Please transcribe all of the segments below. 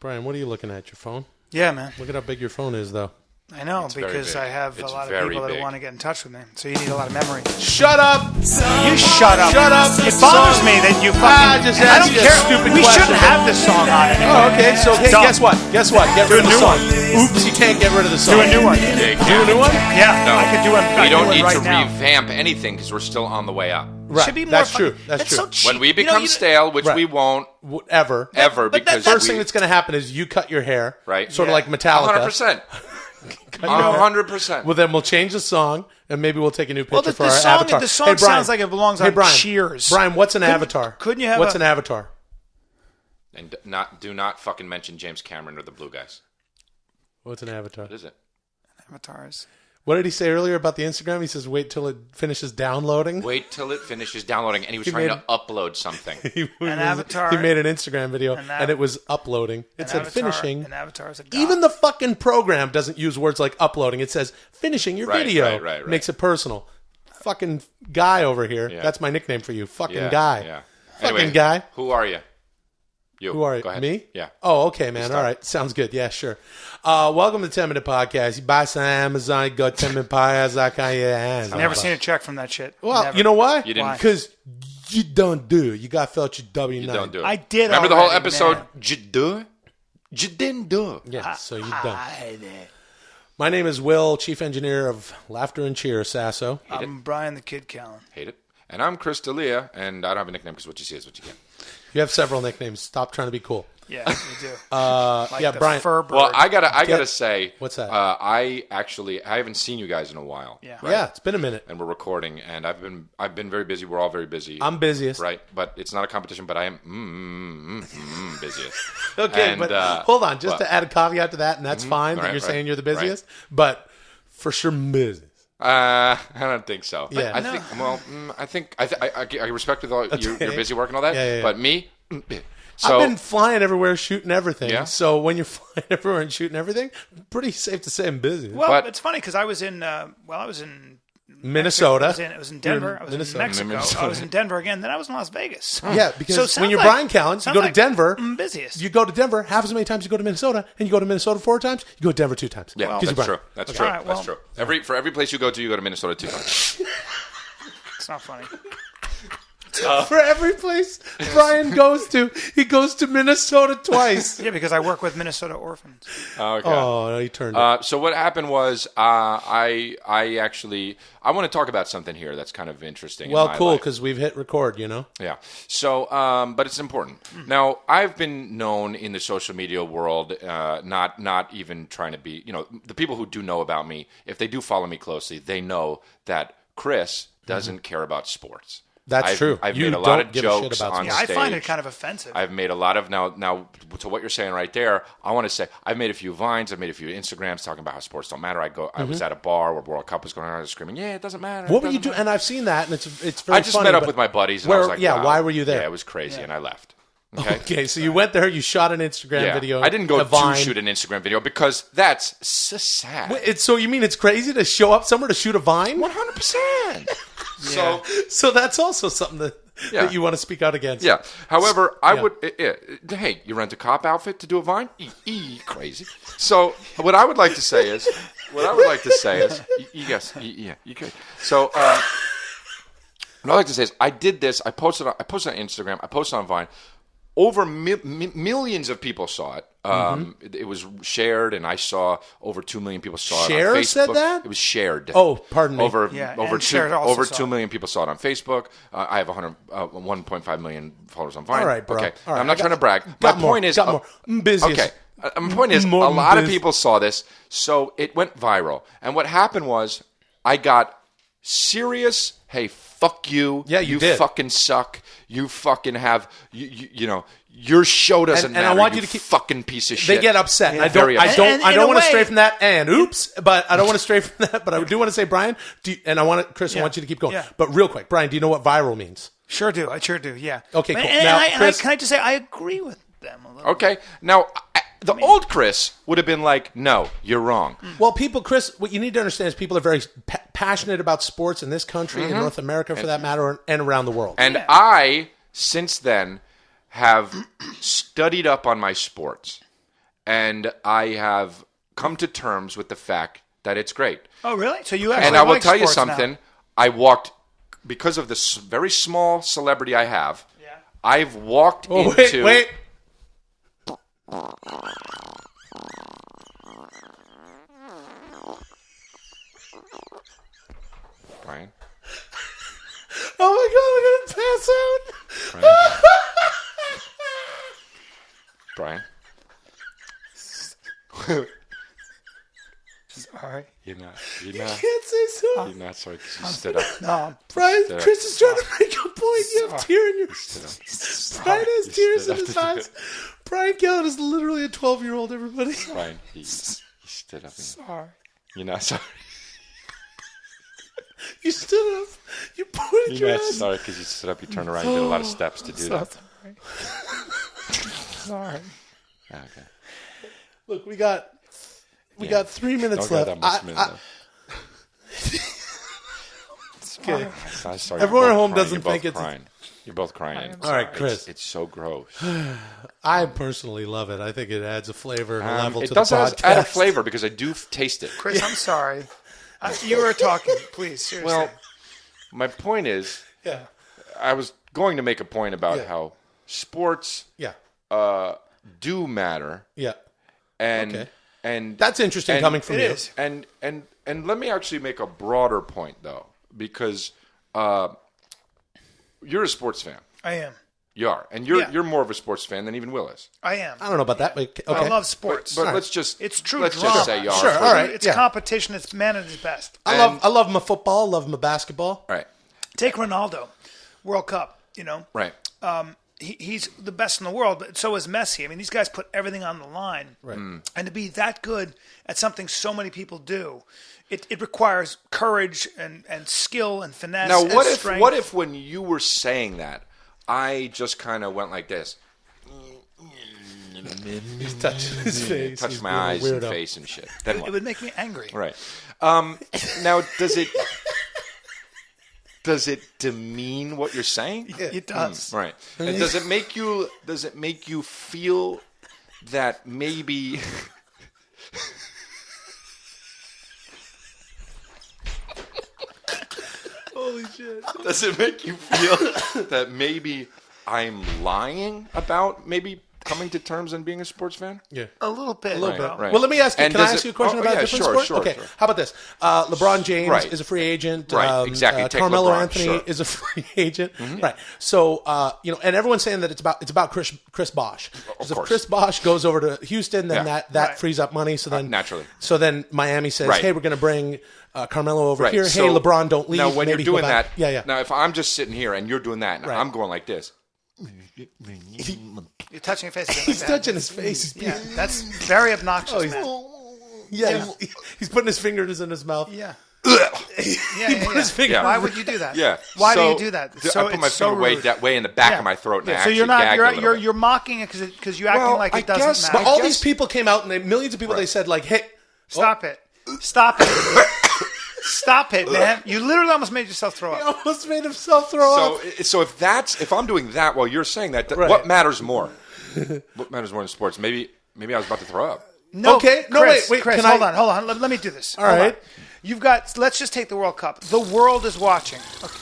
Brian, what are you looking at? Your phone? Yeah, man. Look at how big your phone is, though. I know, It's because I have a lot of people that want to get in touch with me. So you need a lot of memory. Shut up! You shut up. Shut up! It bothers me that you fucking... just I don't asked you a care. stupid We question. shouldn't have this song on it. Oh, okay. So, hey, dumb. guess what? Get rid of the new song. one. Oops, you can't get rid of the song. Do a new one. Yeah, Do a new one? Yeah, No, I could do one. we don't need right to now. revamp anything because we're still on the way up. Right. Should be more That's true. fucking- That's true. So cheap. When we become stale, which Right. we won't Ever. ever, but because First we, thing that's going to happen is you cut your hair. Right. Sort of Yeah. like Metallica. 100%. Cut your hair. 100%. Well, then we'll change the song, and maybe we'll take a new picture Well, the for our song- avatar. the song Hey, Brian. sounds like it belongs Hey, on Brian. Cheers. Brian, what's an avatar? couldn't you have What's a- an avatar? And do not fucking mention James Cameron or the Blue Guys. What's an avatar? What is it? Avatars. What did he say earlier about the Instagram? He says, wait till it finishes downloading. Wait till it finishes downloading, and he was He trying made- to upload something. An avatar. He made an Instagram video, An and it was uploading. It said finishing. An avatar is a god. Even the fucking program doesn't use words like uploading. It says finishing your Right, video. right. Makes it personal. Fucking guy over here. Yeah. That's my nickname for you. Fucking Yeah, guy. Yeah. Fucking Anyway, guy. Who are you? You. Who are you? Go ahead. Me? Yeah. Oh, okay, man. start. All right. Sounds good. Yeah, sure. Welcome to 10 Minute Podcast. You buy some Amazon, you got 10 Minute Podcast, I can your hands. Never seen a check from that shit. Well, Never. you know why? You didn't- Because you don't do it. You got felt your W9. You don't do it. I did. Remember the whole already, episode? man. You do it? You didn't do it. Yeah, so you don't. My name is Will, Chief Engineer of Laughter and Cheer, Sasso. I'm Bryan the Kid Callen. Hate it. And I'm Chris D'Elia, and I don't have a nickname because what you see is what you get. You have several nicknames. Stop trying to be cool. Yeah, you do. Yeah, the Brian. fur bird. Well, I gotta say, What's that? I haven't seen you guys in a while. Yeah. Yeah, it's been a minute. And we're recording, and I've been very busy. We're all very busy. I'm busiest. Right, but it's not a competition. But I am busiest. Okay, And, but hold on. Just what? to add a caveat to that, and that's fine that Right, you're right, saying you're the busiest, but for sure business. I don't think so. Yeah. I think. Well, I respect with all you're busy working all that. Yeah. But me. So, I've been flying everywhere, shooting everything. Yeah? So when you're flying everywhere and shooting everything, pretty safe to say I'm busy. Well, But- it's funny because I was in. I was in Minnesota. I was in Denver. I was in Minnesota. Mexico. I was in Denver again. Then I was in Las Vegas. Yeah, because So it sounds when you're like- Bryan Callen, you sounds go to like Denver. I'm busiest. You go to Denver half as many times you go to Minnesota, and you go to Minnesota 4 times. You go to Denver 2 times. yeah, 'Cause you're that's Bryan. true. That's Okay. true. All right, That's well- true. For every place you go to Minnesota 2 times. It's not funny. For every place Brian goes to, he goes to Minnesota twice. Yeah, because I work with Minnesota orphans. Okay. Oh, no, he turned it. So what happened was I want to talk about something here that's kind of interesting. Well, in my cool, life. because we've hit record, you know? Yeah. So, but it's important. Now, I've been known in the social media world, not even trying to be, the people who do know about me, if they do follow me closely, they know that Chris doesn't care about sports. That's true. I've You made a lot don't of give a shit jokes about on Yeah, sports. I find it stage. kind of offensive. I've made a lot of now to what you're saying right there. I want to say I've made a few vines. I've made a few Instagrams talking about how sports don't matter. I was at a bar where World Cup was going on. I was screaming, "Yeah, it doesn't matter." What it were you doesn't doing? matter." And I've seen that, and it's very I just funny, met up but with my buddies, and I where- was like, yeah, wow. why were you there? Yeah, it was crazy, and I left. Okay, so you went there, you shot an Instagram video. I didn't go a Vine. to shoot an Instagram video because that's so sad. Wait, so you mean it's crazy to show up somewhere to shoot a Vine? 100%. So So that's also something that Yeah. you want to speak out against. yeah. However, I Yeah. would. Hey, you rent a cop outfit to do a Vine? Crazy. So what I would like to say is, yes, yeah, you could. So what I like to say is, I did this. I posted on Instagram. I posted on Vine. Over millions of people saw it. It was shared, and I saw over 2 million people saw it on Share Facebook. said that? It was shared. Oh, pardon me. Yeah, Over and shared also over saw 2 it. million people saw it on Facebook. I have 1.5 million followers on Vine. All right, bro. Okay, All right. I'm not trying to brag. Got My more, point is, got more. I'm busiest. Okay, my point is, More a lot of biz. people saw this, so it went viral. And what happened was, I got serious. Hey, fuck you. Yeah, you did. fucking suck. You fucking have. You know. Your show doesn't And matter. I want you to keep- fucking piece of shit. They get upset. Yeah. I don't. Very I upset. don't. And I in don't a want to way- stray from that. And oops, but I don't want to stray from that. But I do want to say, Brian. And I want to, Chris. I Yeah. want you to keep going. Yeah. But real quick, Brian. Do you know what viral means? Sure do. I sure do. Yeah. Okay, cool. And Now, I, Chris- can I just say I agree with them a little. Okay. Now, the old Chris would have been like, "No, you're wrong." Well, people, Chris, what you need to understand is people are very passionate about sports in this country, in North America, for that matter, and around the world. And Yeah. I, since then, have studied up on my sports. and I have come to terms with the fact that it's great. Oh, really? So you actually And I will like tell you sports something. now. I walked, because of this very small celebrity I have, I've walked into... Wait. Bryan? Oh my God, I'm going to pass out. Bryan? Sorry. You're not. You can't say so. You're not sorry because you stood up. No. Brian, Chris is trying to make a point. You have tear in your... Brian has tears in his eyes. Bryan Callen is literally a 12-year-old, everybody. Bryan, he stood up. Sorry. You're not sorry. You stood up. You pointed your You're not ass. sorry because you stood up. You turned around. You did a lot of steps to do that. Sorry. Okay. Look, we got 3 minutes Don't go left. that much minute left. Okay. I'm sorry. Everyone You're at home both doesn't crying. think You're both crying. You're both crying. All right, Chris. It's so gross. I personally love it. I think it adds a flavor and a level to It the does podcast. add a flavor because I do taste it. Chris, I'm sorry. You were talking. Please, seriously. Well, my point is, Yeah. I was going to make a point about how sports Yeah. do matter, Yeah. and Okay. and That's interesting and coming from it you. is. And let me actually make a broader point though, because you're a sports fan. I am. You are, and you're Yeah. you're more of a sports fan than even Will is. I am. I don't know about that, but okay. I love sports. But let's just It's true Let's drama. just say you are. Sure, for all the- right. It's yeah. competition. It's man at his best. I love my football. Love my basketball. Right. Take Ronaldo, World Cup. You know, Right. he's the best in the world, but so is Messi. I mean, these guys put everything on the line. Right. And to be that good at something so many people do, it requires courage and skill and finesse. Now, and strength. what if when you were saying that, I just kind of went like this, He's touching his face. touched He's my being a eyes and weirdo. face and shit. Then it what? would make me angry? Right. Now, does it demean what you're saying? It does. Right. And does it make you feel that maybe Holy shit. does it make you feel that maybe I'm lying about maybe coming to terms and being a sports fan? Yeah. A little bit. A little bit. Right. Well, let me ask you. And Can I does ask it- you a question oh, about yeah, a different sure, sport? sure, Okay. sure. How about this? LeBron James Right. is a free agent. Right, exactly. Take Carmelo LeBron, Anthony sure. is a free agent. Right. So and everyone's saying that it's about Chris Bosh. Because if course. Chris Bosh goes over to Houston, then Yeah. that Right. frees up money. So then naturally. So then Miami says, Right. "Hey, we're going to bring Carmelo over Right. here. So, hey, LeBron, don't leave." Now, when Maybe you're doing go back. that, yeah. Now, if I'm just sitting here and you're doing that, and Right. I'm going like this. You're touching your face. He's touching his face. Yeah, that's very obnoxious, man. Yeah, he's putting his fingers in his mouth. Yeah. Put his finger. Yeah. Why would you do that? Yeah. Why do So, you do that? I put my finger way in the back of my throat, and I so actually you're not gagged a little bit. you're mocking it because you're acting Well, like I it doesn't guess- matter. But all guess- these people came out, and millions of people, they said, like, "Hey, Stop it! Stop it! Stop it, man! You literally almost made yourself throw He up. almost made himself throw up." So if I'm doing that while you're saying that, Right. what matters more? What matters more in sports? Maybe I was about to throw up. No, Okay, no, Chris, wait, Chris, can hold I- on. Let me do this. All Hold right. on. You've got. Let's just take the World Cup. The world is watching. Okay.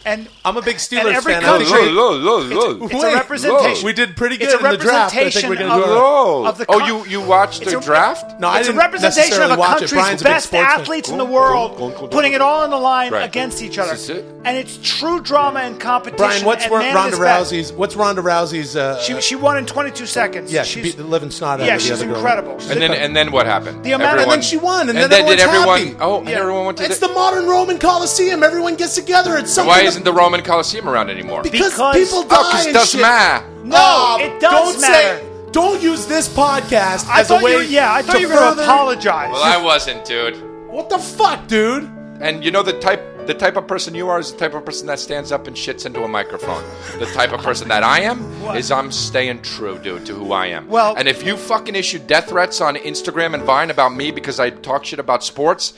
And I'm a big Steelers and every fan. country- Wait, it's a representation. We did pretty good It's a in the draft. I think representation we're going to do of the Oh, you watched It's the a- draft? No, I It's a didn't representation of necessarily a watch it. country's Brian's a big best sportsman. athletes in the world, putting it all on the line Right. against each other. This is it. And it's true drama and competition. Brian, what's and man Ronda is best. Rousey's? What's Ronda Rousey's? She won in 22 seconds. yeah, she beat the living snot out yeah, of the she's other girl. incredible. And then what happened? The amount of- And then she won, and then did everyone's everyone? happy. Oh, Yeah. everyone went to It's the modern Roman Coliseum. Everyone gets together. It's something. Why isn't the Roman Coliseum around anymore? Because Because- people die because it and doesn't shit. matter. No, it does don't matter. Don't use this podcast I as a thought way. I thought you were going to further- apologize. Well, I wasn't, dude. What the fuck, dude? And you know the type of person you are is the type of person that stands up and shits into a microphone. The type of person that I am is I'm staying true, dude, to who I am. Well- and if you fucking issue death threats on Instagram and Vine about me because I talk shit about sports,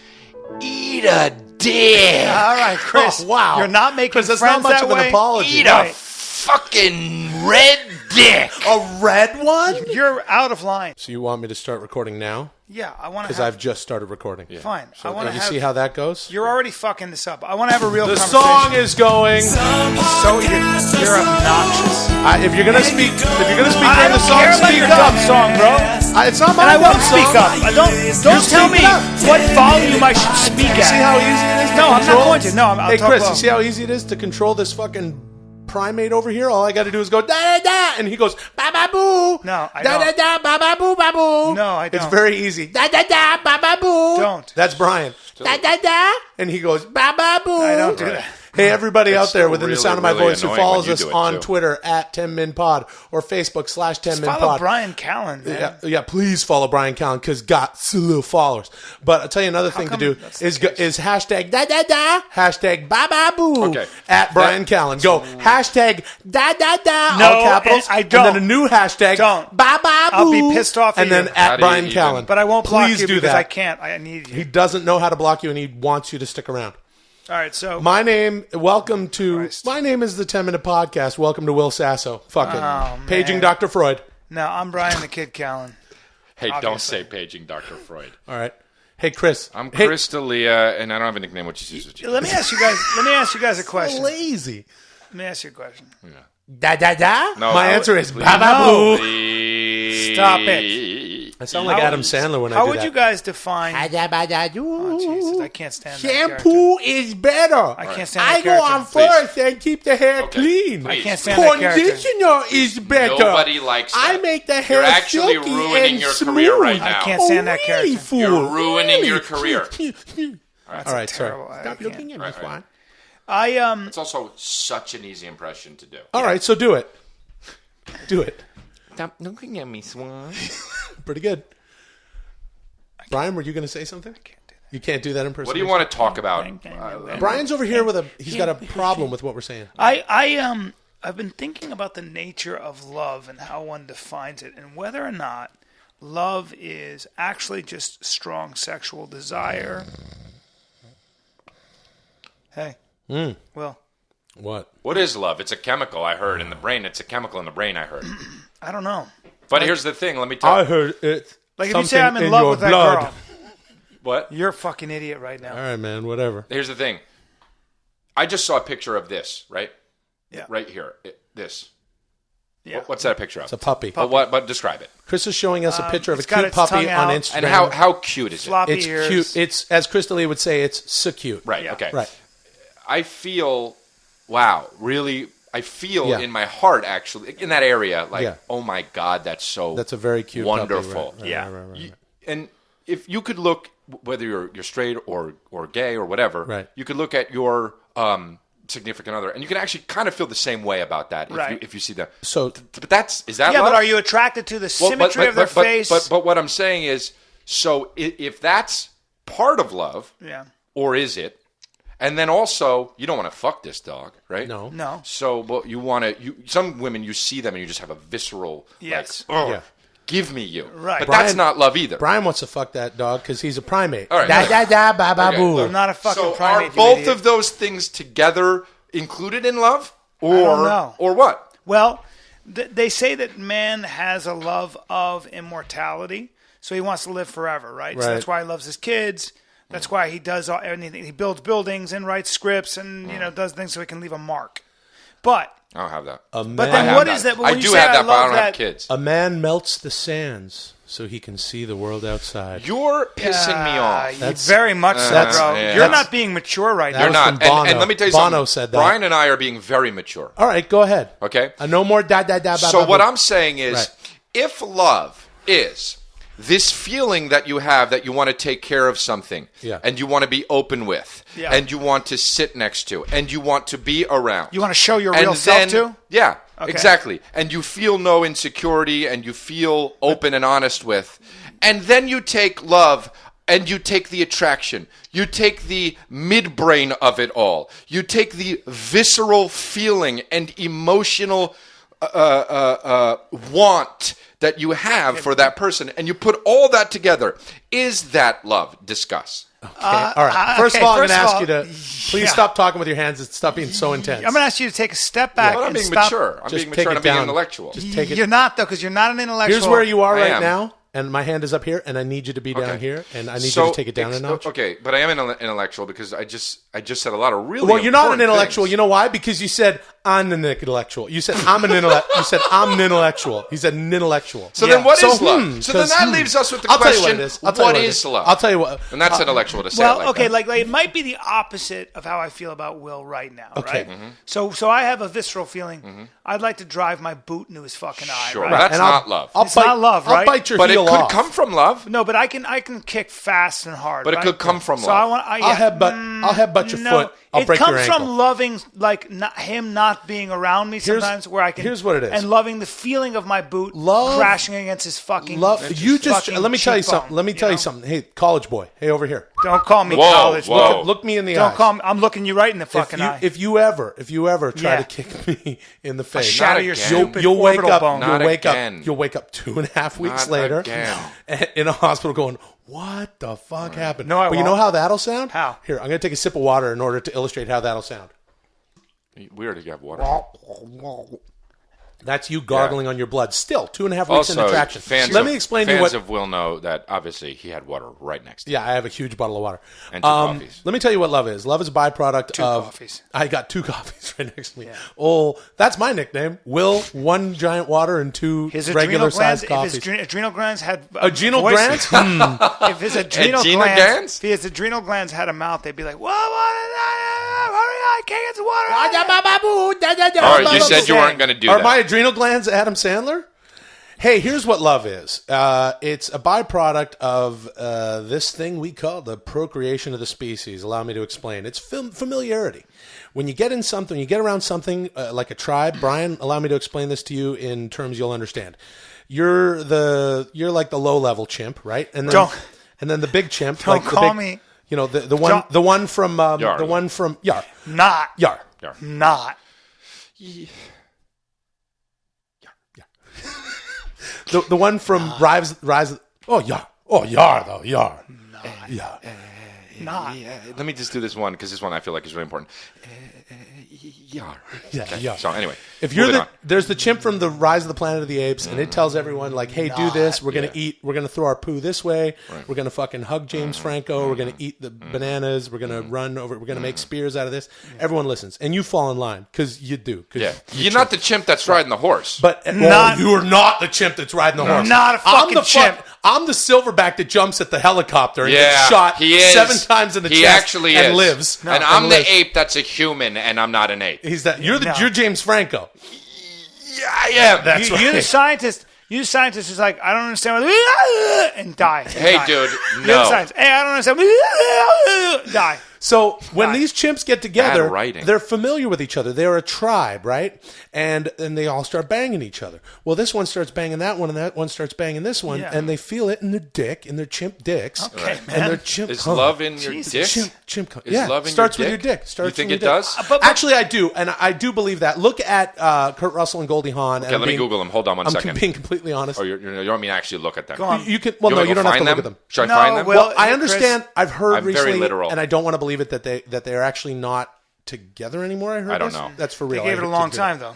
eat a dick. All right, Chris. Oh, wow. You're not making Chris, that's friends not much that of an way. apology. Eat Right. a fucking red dick. A red one? You're out of line. So you want me to start recording now? Yeah, I want to. Because I've just started recording. Yeah. Fine. So I want to you have. see how that goes? You're already fucking this up. I want to have a real The conversation. song is going. So you're obnoxious. If you're gonna speak, I during the don't song, care about speak your up. dumb song, bro. It's not my And I dumb won't speak song. up. Don't tell me speak up. what volume I should speak You see at. how easy it is to No, I'm not control? going to. No, I'll Hey, talk Chris, low. you see how easy it is to control this fucking primate over here? All I got to do is go da-da-da, and he goes ba-ba-boo. No, I Da-da-da, ba-ba-boo, ba-boo. No, I don't. It's very easy. Da-da-da, ba-ba-boo. Don't. That's Brian. Da-da-da, and he goes ba-ba-boo. I don't do that. Hey, everybody It's out there still within the really, sound of my really voice who annoying follows when you us do it, on too. Twitter at 10minpod or Facebook /10minpod. Follow Bryan Callen, man. Yeah, please follow Bryan Callen because got some little followers. But I'll tell you another thing to come do that's the is case? hashtag da-da-da, hashtag bababoo Okay. at Bryan Callen. Go hashtag da-da-da, No, all capitals. I don't. And then a new hashtag, Don't. bababoo. I'll be pissed off at And then you. How at do you Bryan even- Callen. But I won't block Please you do because that. I can't. I need you. He doesn't know how to block you and he wants you to stick around. All right, so My name is Christ. the 10 Minute Podcast. Welcome to Will Sasso. Fucking man. paging Dr. Freud. no, I'm Brian the Kid Callen. Hey, don't Obviously. say paging Dr. Freud. All right. Hey, Chris. I'm Hey, Chris D'Elia, and I don't have a nickname. What you use? Let me ask you guys a question. lazy. Let me ask you a question. Da-da-da? No, My no, answer is please. bababoo. Please. Stop it. I sound like Adam Sandler when I do How would that. you guys define? Oh, Oh, Jesus, I can't stand that Shampoo is better. I can't stand that I go character. on Please. first and keep the hair Okay. clean. Please. I can't stand that character. Conditioner is better. Nobody likes that. I make the hair You're actually silky ruining and your smooth. career right now. I can't stand that Oh, character. really, fool? You're ruining Really? your career. All right, terrible- sorry. I Stop can't. looking at me, Right. Swan. It's also such an easy impression to do. All right, so do it. Do it. Stop looking at me, Swan. Pretty good. Brian, were you going to say something? You can't do that in person. What do you want to talk about? Brian's over here with he's got a problem with what we're saying. I've been thinking about the nature of love and how one defines it, and whether or not love is actually just strong sexual desire. Hey, Will, What is love? It's a chemical, I heard, in the brain. It's a chemical in the brain, I heard. I don't know. But here's the thing. Let me tell you. heard it's Like if you say I'm in love with that girl, What? you're a fucking idiot right now. All right, man, whatever. Here's the thing. I just saw a picture of this, right? Yeah. Right here. This. Yeah. What's that a picture of? It's a puppy. But describe it. Chris is showing us a picture of a it's got cute its puppy tongue on out. Instagram. And how cute is it? Floppy it's ears. cute. It's, as Chris D'Elia would say, it's so cute. Right, Yeah. okay. Right. I feel, wow, really, I feel Yeah. in my heart, actually, in that area, like, Yeah. oh my God, that's so That's a very cute wonderful. puppy. Right, Yeah. right. And if you could look, whether you're straight or gay or whatever, Right. you could look at your significant other, and you can actually kind of feel the same way about that Right. if you see them. So But is that Yeah, love? but are you attracted to the symmetry of their face? But what I'm saying is, so if that's part of love, yeah. or is it? And then also, you don't want to fuck this dog, right? No. So, well, you want to. Some women, you see them and you just have a visceral, Yes. like, yeah. give me you. Right. But Brian- that's not love either. Brian wants to fuck that dog because he's a primate. All right. Da bababoo. I'm not a fucking So primate. are you both idiot. of those things together included in love, or don't know. or what? Well, they say that man has a love of immortality, so he wants to live forever, right? So Right. that's why he loves his kids. That's why he does anything. He builds buildings and writes scripts and does things so he can leave a mark. But I don't have that. A man, but I then have what that. is that? When I you do say have that, but I love don't that, have kids. a man melts the sands so he can see the world outside. You're pissing me off. That's- very much so, that's- bro. yeah. You're That's- not being mature right That You're now. was not. from Bono. And let me tell you Bono something. said that. Brian and I are being very mature. All right, go ahead. Okay? No more da. So what I'm saying is, Right. if love is this feeling that you have that you want to take care of something, Yeah. and you want to be open with, Yeah. and you want to sit next to, and you want to be around. You want to show your and real self to? Yeah, Okay. exactly. And you feel no insecurity, and you feel open and honest with. And then you take love, and you take the attraction. You take the midbrain of it all. You take the visceral feeling and emotional want that you have for that person, and you put all that together. Is that love? Discuss. All right. First of all, I'm going to ask you to please yeah. stop talking with your hands. It's stop being so intense. I'm going to ask you to take a step back. But I'm and being stop. mature. I'm Just being take mature it and I'm being down. intellectual. Just take it. You're not, though, because you're not an intellectual. Here's where you are I right am. now, and my hand is up here, and I need you to be down Okay. here, and I need you to take it down a notch. Okay, but I am an intellectual because I just said a lot of really. Well, you're not an important intellectual. things. You know why? Because you said I'm an intellectual. You said I'm an intellectual. You said I'm an intellectual. He said an intellectual. So then, what is So, love? So then that leaves us with the I'll tell you question: what it is. I'll tell you what what it is love? I'll tell you what. And that's intellectual to say. Well, it like okay, that. like it might be the opposite of how I feel about Will right now, Okay. right? So I have a visceral feeling. I'd like to drive my boot into his fucking eye. Sure, right? that's And not love. It's not love, I'll right? bite your But it heel could off. come from love. No, but I can kick fast and hard. But it right? could come from So love. I want. I'll headbutt your foot. I'll it break comes your ankle. from loving, like him not being around me sometimes, where I can. Here's what it is. And loving the feeling of my boot Love- crashing against his fucking. Love. You just fucking let me tell you cheekbone, something. Let me tell you something. Hey, college boy. Hey, over here. Don't call me Whoa, college. whoa. Look me in the Don't eyes. call me. I'm looking you right in the fucking eye. If you ever try Yeah. to kick me in the face, shatter Not your again. stupid you'll wake orbital up. bone. Not You'll wake again. up. You'll wake up 2.5 weeks Not later again. in a hospital, going, "What the fuck happened?" No, I but you won't. know how that'll sound? How? Here, I'm going to take a sip of water in order to illustrate how that'll sound. We already have water. That's you gargling on your blood. Still, 2.5 weeks Also, into traction. fans Let of, me explain to you fans what. of Will know that obviously he had water right next to him. Yeah, I have a huge bottle of water. And two coffees. Let me tell you what love is. Love is a byproduct of... coffees. I got 2 coffees right next to me. Oh, that's my nickname. Will, 1 giant water and 2 His adrenal regular-sized glands, coffees. if his adrenal glands had Adrenal voices- glands? if his adrenal Adrenal glands, glands? if his adrenal glands had a mouth, they'd be like, "Whoa, hurry, I can't get some water." All right, you said you weren't going to do Are that. my adrenal glands Adam Sandler? Hey, here's what love is. It's a byproduct of this thing we call the procreation of the species. Allow me to explain. It's familiarity. When you get in something, you get around something like a tribe. Brian, allow me to explain this to you in terms you'll understand. You're like the low level chimp, right? And then the big chimp. Don't like call the big, me. You know the one from Yar. the one from Yar. Not. Yar. Not. The one from Rise. Oh Yar though Yar. Yar. Not. Let me just do this one because this one I feel like is really important. Yar. Yeah, Okay. Yar. So anyway, If you're moving on. there's the chimp from the Rise of the Planet of the Apes, and it tells everyone like, "Hey, do this. We're gonna eat. We're gonna throw our poo this way. We're gonna fucking hug James Franco. We're gonna eat the bananas. We're gonna run over. We're gonna make spears out of this." Everyone listens, and you fall in line because you do. 'cause Yeah, you're not the chimp that's riding the horse. But you are not the chimp that's riding the horse. Not a fucking chimp. I'm the silverback that jumps at the helicopter and yeah, gets shot he is. 7 times in the he chest actually and is. lives. And I'm the ape that's a human, and I'm not an ape. He's that. You're James Franco. Yeah, I am. That's right. You're the scientist. You scientist is like, I don't understand what, and die. Hey, dude, You're the no. scientist. Hey, I don't understand. Die. So when these chimps get together, Bad writing. they're familiar with each other. They're a tribe, right? And they all start banging each other. Well, this one starts banging that one, and that one starts banging this one, Yeah. and they feel it in their dick, in their chimp dicks. Okay, And man. their chimp Is cum. love in your Jesus. dick? Chimp cum. Is Yeah, love in starts your with your dick. Starts You think with it your dick. does? Actually, I do, and I do believe that. Look at Kurt Russell and Goldie Hawn. Okay, let me Google them. Hold on one I'm second. being completely honest. Oh, you want me to actually look at them? Go on. You can. Well, You no, want you to don't go have to find look them? at them. Should I No, find them? well, I Chris, understand. I've heard I'm very recently, literal. and I don't want to believe it that they're actually not together anymore. I heard. I don't this. know. That's for They real. gave it a long time, though.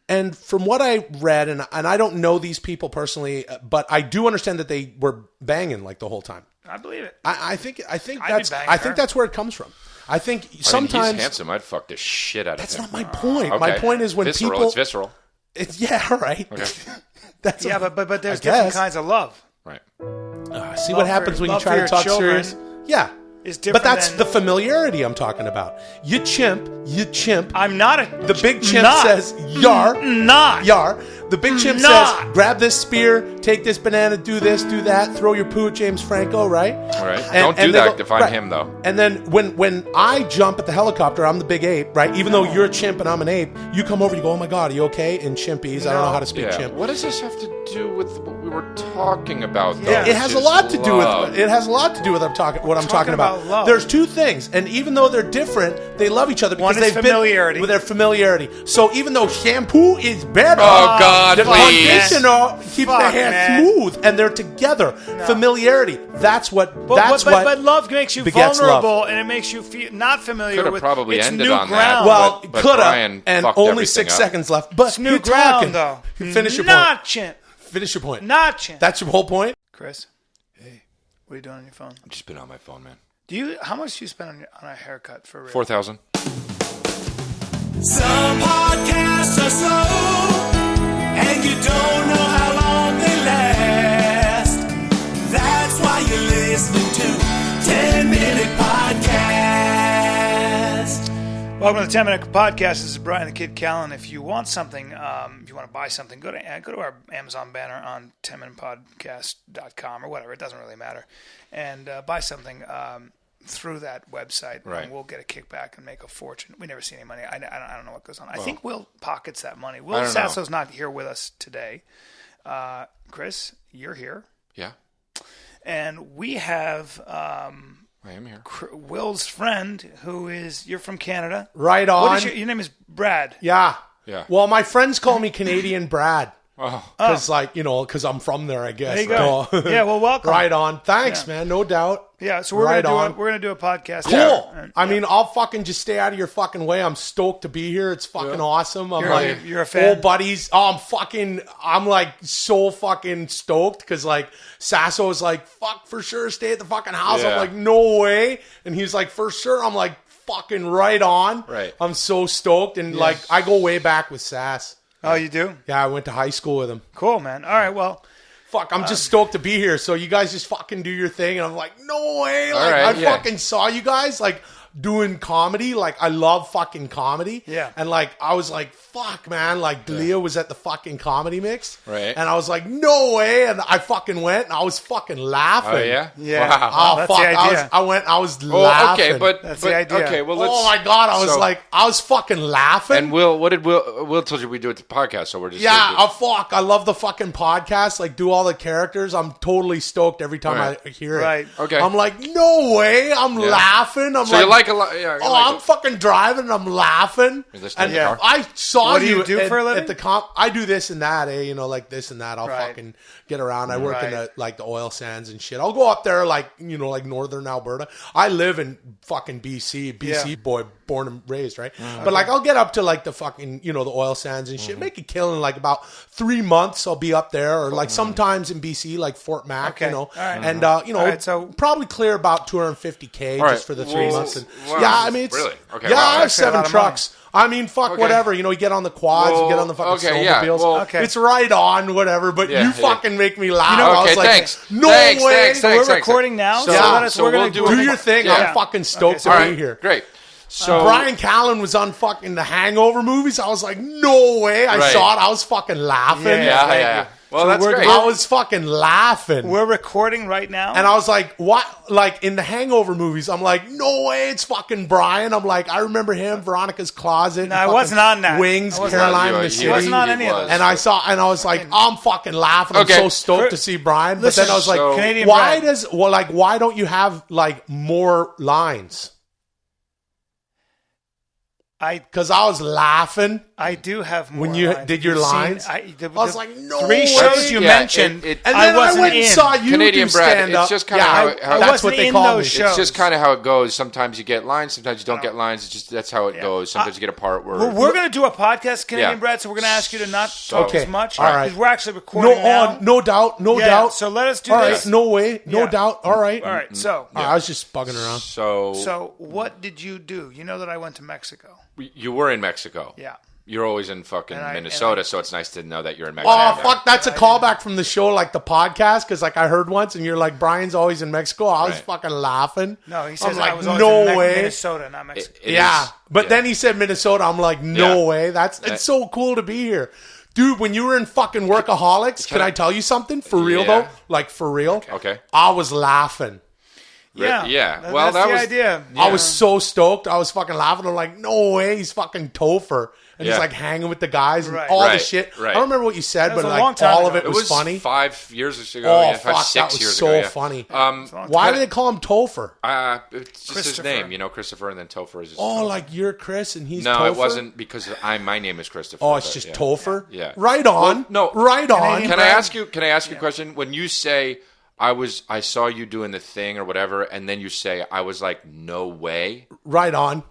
And from what I read, and I don't know these people personally, but I do understand that they were banging like the whole time. I believe it. I think I'd be that's banging her. that's where it comes from. I think I mean, sometimes he's handsome. I'd fuck the shit out of that's him. not my point. Okay. My point is when visceral, people, it's visceral. it's yeah, right. Okay. That's Yeah, but there's I different guess. kinds of love. Right. See Love what happens for- when you love try for to your talk children serious. Yeah. is But different that's than- the familiarity I'm talking about. You chimp. I'm not a. The big chimp Not. says, "Yar, Not. yar." The big chimp Not. says, "Grab this spear, take this banana, do this, do that, throw your poo at James Franco." Right? All right. And- Don't do and they that go- if I'm right. him, though. And then when I jump at the helicopter, I'm the big ape, right? Even though you're a chimp and I'm an ape, you come over, you go, "Oh my god, are you okay?" In chimpese, I don't know how to speak Yeah. chimp. What does this have to do with what we we were talking about. Though, Yeah. It has a lot to do with it has a lot to do with what I'm talking about. Love. There's two things, and even though they're different, they love each other because One is they've familiarity. been with their familiarity. So even though shampoo is better, Oh, God, the please. conditioner keeps the Fuck, hair man. smooth, and they're together. Familiarity. That's what. That's what. But love makes you begets vulnerable, love. and it makes you feel not familiar Could have with. probably it's ended new on that. ground. Well, but coulda, Bryan and fucked only everything 6 up. seconds left. But it's new you're ground, talking. though. Finish your point. Notching. Finish your point. Notching. That's your whole point. Chris, hey, what are you doing on your phone? I've just been on my phone, man. How much do you spend on a haircut for real? 4,000. Some podcasts are slow, and you don't know how long they last. That's why you're listening to 10-Minute Podcast. Welcome to the 10-Minute Podcast. This is Bryan the Kid Callen. If you want something, if you want to buy something, go to our Amazon banner on 10minutepodcast.com or whatever. It doesn't really matter. And buy something through that website. Right. And we'll get a kickback and make a fortune. We never see any money. I don't know what goes on. I think Will pockets that money. Will I don't know. Sasso's not here with us today. Chris, you're here. Yeah, And we have I am here. Will's friend who is, you're from Canada. Right What on. is your name is Brad. Yeah. Yeah. Well, my friends call me Canadian Brad. Oh, Because I'm from there, I guess. There you go. So- Yeah, well, welcome. Right on. Thanks, Yeah. man. No doubt. Yeah, so we're Right gonna on. we're gonna do a podcast. Cool. Yeah. I mean, I'll fucking just stay out of your fucking way. I'm stoked to be here. It's fucking awesome. I'm You're a fan? old buddies. Oh, I'm like so fucking stoked because like Sasso is like, fuck for sure, stay at the fucking house. Yeah. I'm like, no way. And he's like, for sure. I'm like, fucking right on. Right. I'm so stoked. And like, I go way back with Sass. Oh, you do? Yeah, I went to high school with him. Cool, man. All right, well, Fuck, I'm just stoked to be here. So you guys just fucking do your thing. And I'm like, no way. Like, right, I yeah. fucking saw you guys like doing comedy. Like, I love fucking comedy. Yeah. And like, I was like, fuck, man. Like, Leo was at the fucking comedy mix. Right. And I was like, no way. And I fucking went and I was fucking laughing. oh yeah? Yeah. Wow. Oh, That's fuck. the idea. I was Oh, laughing. okay, but That's the idea. Okay, well, let's. oh my God. I was so- like, I was fucking laughing. And Will told you we do it to podcast, so we're just Yeah, fuck. I love the fucking podcast. Like, do all the characters. I'm totally stoked every time Right. I hear it. Right. Okay. I'm like, no way. I'm laughing. I'm So like, you like a lot? Yeah. you oh, like I'm it. fucking driving and I'm laughing. You listening And to the car? I saw What do you you do at, for a living? at the comp. I do this and that, eh? You know, like this and that. I'll Right. fucking get around. I work in Right. the oil sands and shit. I'll go up there like, you know, like northern Alberta. I live in fucking BC Yeah. boy, born and raised, right? But like, I'll get up to like the fucking, you know, the oil sands and shit. Make a killing in like about 3 months. I'll be up there, or like sometimes in BC, like Fort Mac, Okay. you know, All right. and you know, All right, so- probably clear about 250K All right. just for the 3 Well, months. And wow. yeah, I mean, it's Really? Okay, yeah, wow. I have Actually, a lot 7 of trucks. I mean, fuck, Okay. whatever. You know, you get on the quads, you Well, get on the fucking okay, yeah, snowmobiles. well- Okay. It's right on, whatever. But Yeah, you yeah. fucking make me laugh. know- I was okay, like, thanks. no Thanks, way. thanks, so thanks. we're recording now. So- So, Yeah. let us, so we're gonna we'll do Do your thing. Yeah. I'm fucking stoked so- to All be right, here. great. So Bryan Callen was on fucking the Hangover movies. I was like, no way. I Right. saw it. I was fucking laughing. Yeah. yeah, yeah. Well, So that's we're- great. I was fucking laughing. We're recording right now. And I was like, what? Like in the Hangover movies, I'm like, no way, it's fucking Brian. I'm like, I remember him, Veronica's Closet. No, I fucking wasn't on that. Wings, I wasn't Caroline on- in the he City. wasn't on He any of was. those. And I was like, I'm fucking laughing. I'm Okay. so stoked to see Brian. But then I was like, So- Canadian why Brad. why don't you have like more lines? Because I was laughing. I do have more When you lines. did your You've seen- lines? I was like, no 3 way. shows you Yeah, mentioned. it- And I then I, wasn't went and in. saw you Canadian do Brad, stand up. it's just kinda yeah, how I- it- how- that's wasn't what they in call those me. shows. it's just kind of how it goes. Sometimes you get lines, sometimes you don't get lines. It's just that's how it goes. Sometimes you get a part where We're going to do a podcast, Canadian Yeah. Brad, so we're going to ask you to not talk Okay. as much. All right. Because we're actually recording now. No doubt, no Yeah, doubt. so let us do All right, this. no way, no Yeah. doubt. All right, All right, so I was just bugging around. so what did you do? You know that I went to Mexico. you were in Mexico. Yeah. You're always in fucking And I- Minnesota, so it's nice to know that you're in Mexico. Oh fuck, that's a callback from the show, like the podcast, because like I heard once, and you're like, Brian's always in Mexico. I was Right. fucking laughing. No, he I'm says like, I was always no in way. Minnesota, not Mexico. It Yeah, is- but yeah. then he said Minnesota. I'm like, no Yeah. way. It's so cool to be here. Dude, when you were in fucking Workaholics, can I tell you something? For real, Yeah. though? Like, for real? Okay. I was laughing. Yeah. Yeah. that's Well, that the was- idea. I was so stoked. I was fucking laughing. I'm like, no way, he's fucking Topher. and Yeah. he's like hanging with the guys and Right. all the Right, shit. right. I don't remember what you said, That was but a like long time all of ago. it was funny. 5 years ago. Oh, yeah, fuck, 6 that was years so ago. Yeah. funny. long Why time. do they call him Topher? It's just his Christopher. name, Christopher, and then Topher is his Oh, like you're Chris and he's No, Topher? it wasn't because my name is Christopher. Oh, it's but, just yeah. Topher? Yeah. Right on. Well, no. Right on. Canadian Can I brand? ask you a question? When you say I saw you doing the thing or whatever, and then you say I was like, no way. Right on.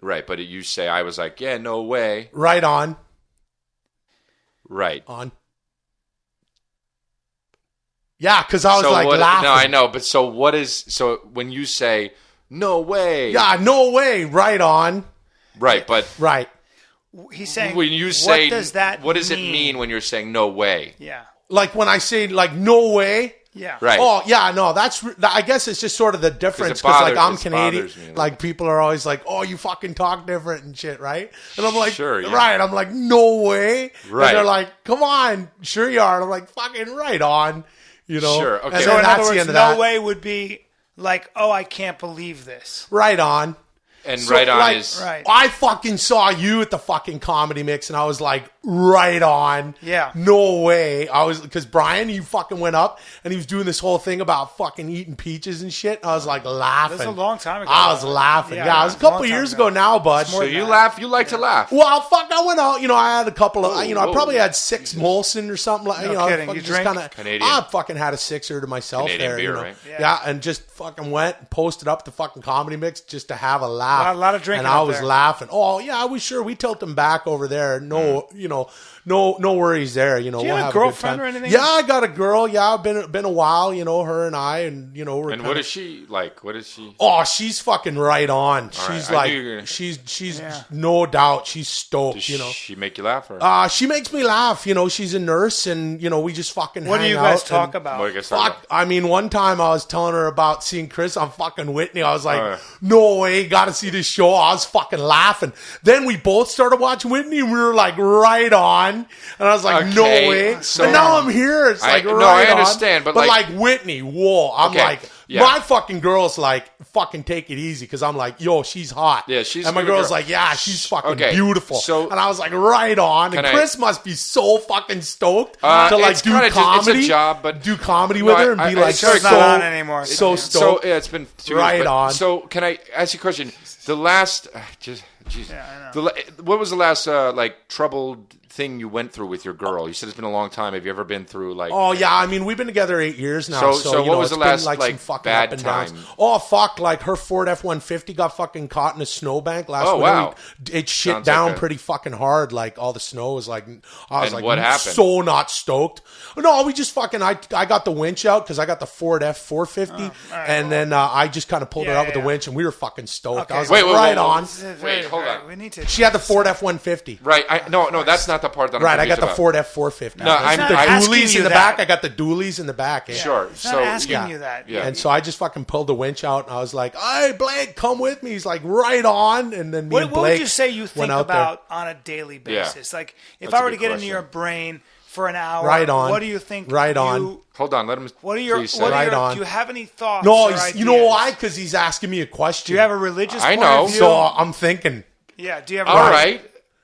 Right, but you say I was like, yeah, no way. Right on. Right. On. Yeah, because I was So like what, laughing. No, I know, but so when you say no way. Yeah, no way. Right on. Right, but Right. He's saying, when you say what does that what does it mean when you're saying no way? Yeah. Like when I say like no way. Yeah. Right. Oh yeah, no, I guess it's just sort of the difference because like I'm Canadian, bothers me, like people are always like, oh, you fucking talk different and shit, right? And I'm like, Sure, yeah. right. I'm like, no way. Right. And they're like, come on, sure you are. And I'm like, fucking right on. Sure, okay. And So then in that's other the words, end of no that. way would be like, oh, I can't believe this. Right on. And So, right on like, is Right. I fucking saw you at the fucking comedy mix and I was like, right on. Yeah. No way. Because Brian, he fucking went up and he was doing this whole thing about fucking eating peaches and shit. I was like laughing. That's a long time ago. I was laughing. Yeah, it was a couple long of time years ago. ago now, bud. so you laugh. You like to laugh. Well, fuck, I went out, I had a couple of, I whoa. probably had 6 Molson or something like, No kidding. fucking You just drink? kinda, Canadian. I fucking had a 6er to myself Canadian there, beer, right? Yeah. And just fucking went and posted up the fucking comedy mix just to have a laugh. A lot of drinking And I up was there. laughing. Oh, yeah, we tilt them back over there. No, no worries there, Do you we'll have a have girlfriend good or time. anything? Yeah, I got a girl. Yeah, been a while, her and I, and, we're And what is she like? What is she? Oh, she's fucking right on. She's I like, knew you were gonna- she's Yeah. no doubt. She's stoked, Does she make you laugh? Or? She makes me laugh. She's a nurse, and we just fucking. What do hang you guys out talk and- about? What do you guys talk Fuck! I mean, one time I was telling her about seeing Chris on fucking Whitney. I was like, Oh, yeah. "No way, got to see this show." I was fucking laughing. Then we both started watching Whitney, and we were like, "Right on!" And I was like, "No Okay, way!" so- and now I'm here. It's like, no, right I on. understand, but like, like- Whitney, whoa! I'm Okay, like, yeah. my fucking girl's like, fucking take it easy because I'm like, yo, she's hot. Yeah, she's and my a good girl's girl. like, yeah, she's fucking Okay, beautiful. so- and I was like, right on. And Can I- Chris must be so fucking stoked to like it's do kinda comedy. it's a job, but do comedy No, with her and I- be I- like, it's so, not on anymore. so So stoked. yeah, it's been 2 Right years. But, on. So can I ask you a question? The last, jeez, I know. what was the last like troubled thing you went through with your girl? You said it's been a long time. Have you ever been through like? Oh yeah, I mean we've been together 8 years now. So- So, so you what know, was it's the been, last, like like, some fucking bad up and downs. time? Oh fuck, like her Ford F-150 got fucking caught in a snowbank last Oh, winter. wow. It shit Sounds down like a- pretty fucking hard. Like all the snow was like, I was And like, what happened? so not stoked. No, we just fucking I got the winch out because I got the Ford F-450, and then I just kind of pulled her Yeah, out with yeah. the winch, and we were fucking stoked. Okay. I was Wait, like, wait, right wait, on. This is Wait, hold on. We need to. She had the Ford F-150. Right. No, that's not the part that I'm Right, I got confused the about. Ford F-450. No, I'm the asking dualies you in the that. back. I got the dualies in the back. Yeah. Sure. It's So not asking yeah. you that. Yeah. And so I just fucking pulled the winch out, and I was like, "Hey, Blake, come with me." He's like, "Right on." And then me What and would Blake you say you went think out there. about on a daily basis? Like, if That's I a were to good get into question. your brain for an hour, Right on. what do you think? Right on. Hold on. Let him. What are your? please say. What are Right your on. do you have any thoughts? No, or you know ideas? why? Because he's asking me a question. Do you have a religious I point know. of view? So I'm thinking. Yeah. Do you have? All right.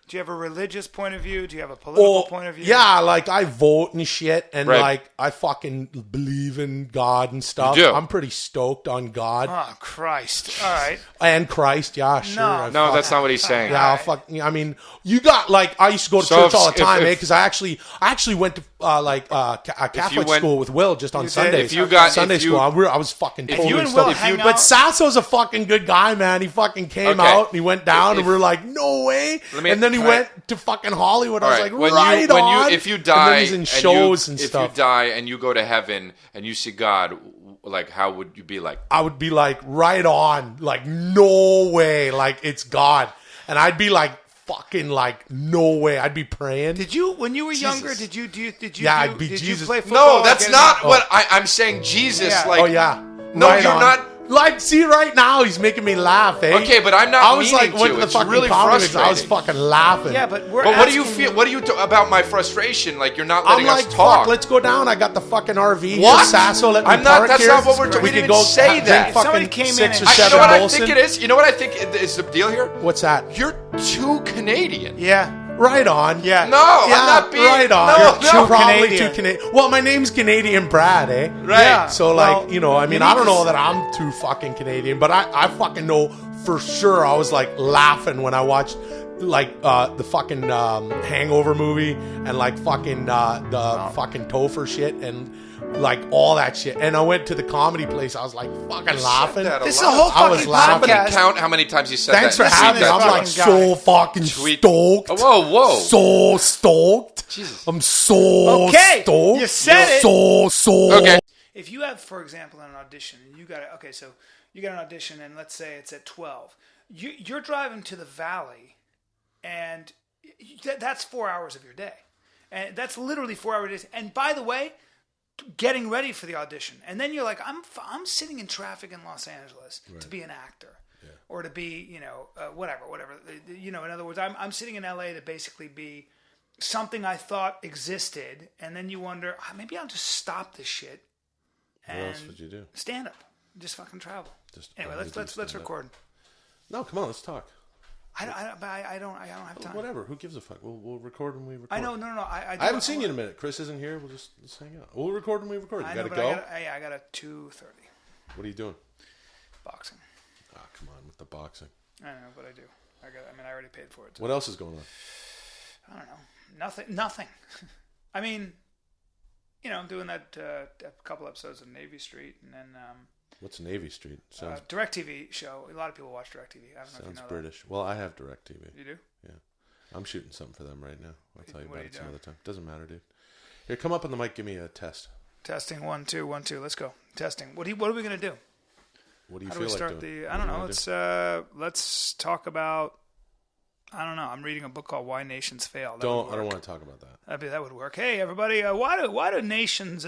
Do you have a religious point of view? Do you have a political point of view? Yeah, like I vote and shit, and Right. like I fucking believe in God and stuff. You do? I'm pretty stoked on God Oh Christ! All right. and Christ. Yeah, sure. No. I No, fuck- that's not what he's saying. Yeah, I'll fuck. I mean, you got like I used to go to So church all the if- time, if- because I actually went to a Catholic went- school with Will just on did? Sundays. If you got- Sunday if you- school, I was fucking totally you and stoked. Will hang But out- Sasso's a fucking good guy, man. He fucking came Okay. out and he went down, If- and we were like, no way. Let me- And then he can I- went to fucking Hollywood. I was like, when right you, when on. you, if you And die, then he's in and shows and if stuff. you die and you go to heaven and you see God, like how would you be like? I would be like, right on, like, no way, like, it's God. And I'd be like, fucking, like, no way. I'd be praying. Did you, when you were younger, did you Yeah, I'd be did Jesus. you play football? No, that's again? not what I'm saying. Jesus, Yeah. like, Oh, yeah. no, Right you're on. not. Like, see, right now he's making me laugh, eh? Okay, but I'm not I was like, meaning went to. to the It's fucking really comedy mix, I was frustrating. fucking laughing. Yeah, but we're But what do you asking feel? What do you do about my frustration? Like you're not I'm letting like, us talk. fuck, let's go down. I got the fucking RV. What? Just Sasso, let me I'm not- park that's here. not what we're doing. We could didn't go say drink that. If somebody fucking came in 6 or and- You 7 know what I Molson. think it is? You know what I think is the deal here? What's that? You're too Canadian. Yeah. Right on. Yeah. No, Yeah, I'm not being. right on. No, You're no. probably Canadian. too Canadian. Well, my name's Canadian Brad, eh? Right. Yeah. So, Well, like, you know, I mean, you I need don't to know s- that I'm too fucking Canadian, but I fucking know for sure I was, like, laughing when I watched, like, the fucking Hangover movie and, like, fucking the fucking Topher shit and, like, all that shit. And I went to the comedy place. I was, like, fucking laughing. that a This is lot. a whole I was fucking laughing. Somebody podcast. count how many times you said Thanks for that. having me. this I'm, like, fucking so guy. fucking Tweet. stoked. Oh, whoa. So stoked. Jesus. I'm so Okay, stoked. you said it. So Okay. If you have, for example, an audition, and you got it. Okay, so you got an audition, and let's say it's at 12. You're driving to the valley, and that's 4 hours of your day, and that's literally 4 hours. And by the way, getting ready for the audition, and then you're like, I'm sitting in traffic in Los Angeles to be an actor, or to be, you know, whatever. You know, in other words, I'm sitting in LA to basically be something I thought existed, and then you wonder, maybe I'll just stop this shit. What else would you do? Stand up, just fucking travel. Just Anyway, only do let's stand-up. record. No, come on, let's talk. I don't have time. Whatever. Who gives a fuck? We'll record when we record. I know, no. I haven't seen you in a minute. Chris isn't here. Let's hang out. We'll record when we record. You I gotta know, go. but I got a 2:30 What are you doing? boxing. Ah, come on with the boxing. I know, but I do. I already paid for it. So What else is going on? I don't know. Nothing. I mean, you know, I'm doing that a couple episodes of Navy Street, and then What's Navy Street? Sounds DirecTV show. A lot of people watch DirecTV. I don't know if you sounds know British. Well, I have DirecTV. that. You do? Yeah, I'm shooting something for them right now. I'll tell you What about are you it some doing? other time. Doesn't matter, dude. Here, come up on the mic. Give me a test. Testing 1 2 1 2. Let's go. Testing. What are we gonna do? What do you How do feel we like start doing? the? What I do don't you know. wanna do? Let's talk about. I don't know. I'm reading a book called Why Nations Fail. That I would don't work. want to talk about that. That would work. Hey, everybody. Why do nations?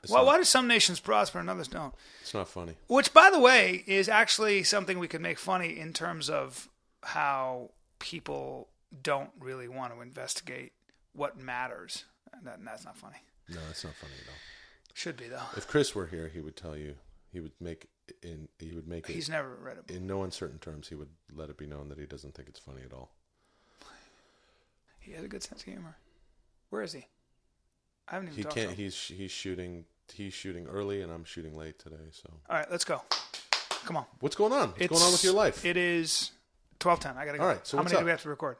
Why do some nations prosper and others don't? It's not funny. Which, by the way, is actually something we could make funny in terms of how people don't really want to investigate what matters. And that's not funny. No, it's not funny at all. Should be though. If Chris were here, he would tell you. He would make it. He's never read a book. In no uncertain terms, he would let it be known that he doesn't think it's funny at all. He has a good sense of humor. Where is he? I haven't even He talked can't. to him. He's shooting early, and I'm shooting late today. So All right, let's go. Come on. what's going on? What's going on with your life? It is 12:10. I gotta go. All right, so how what's many up? do we have to record?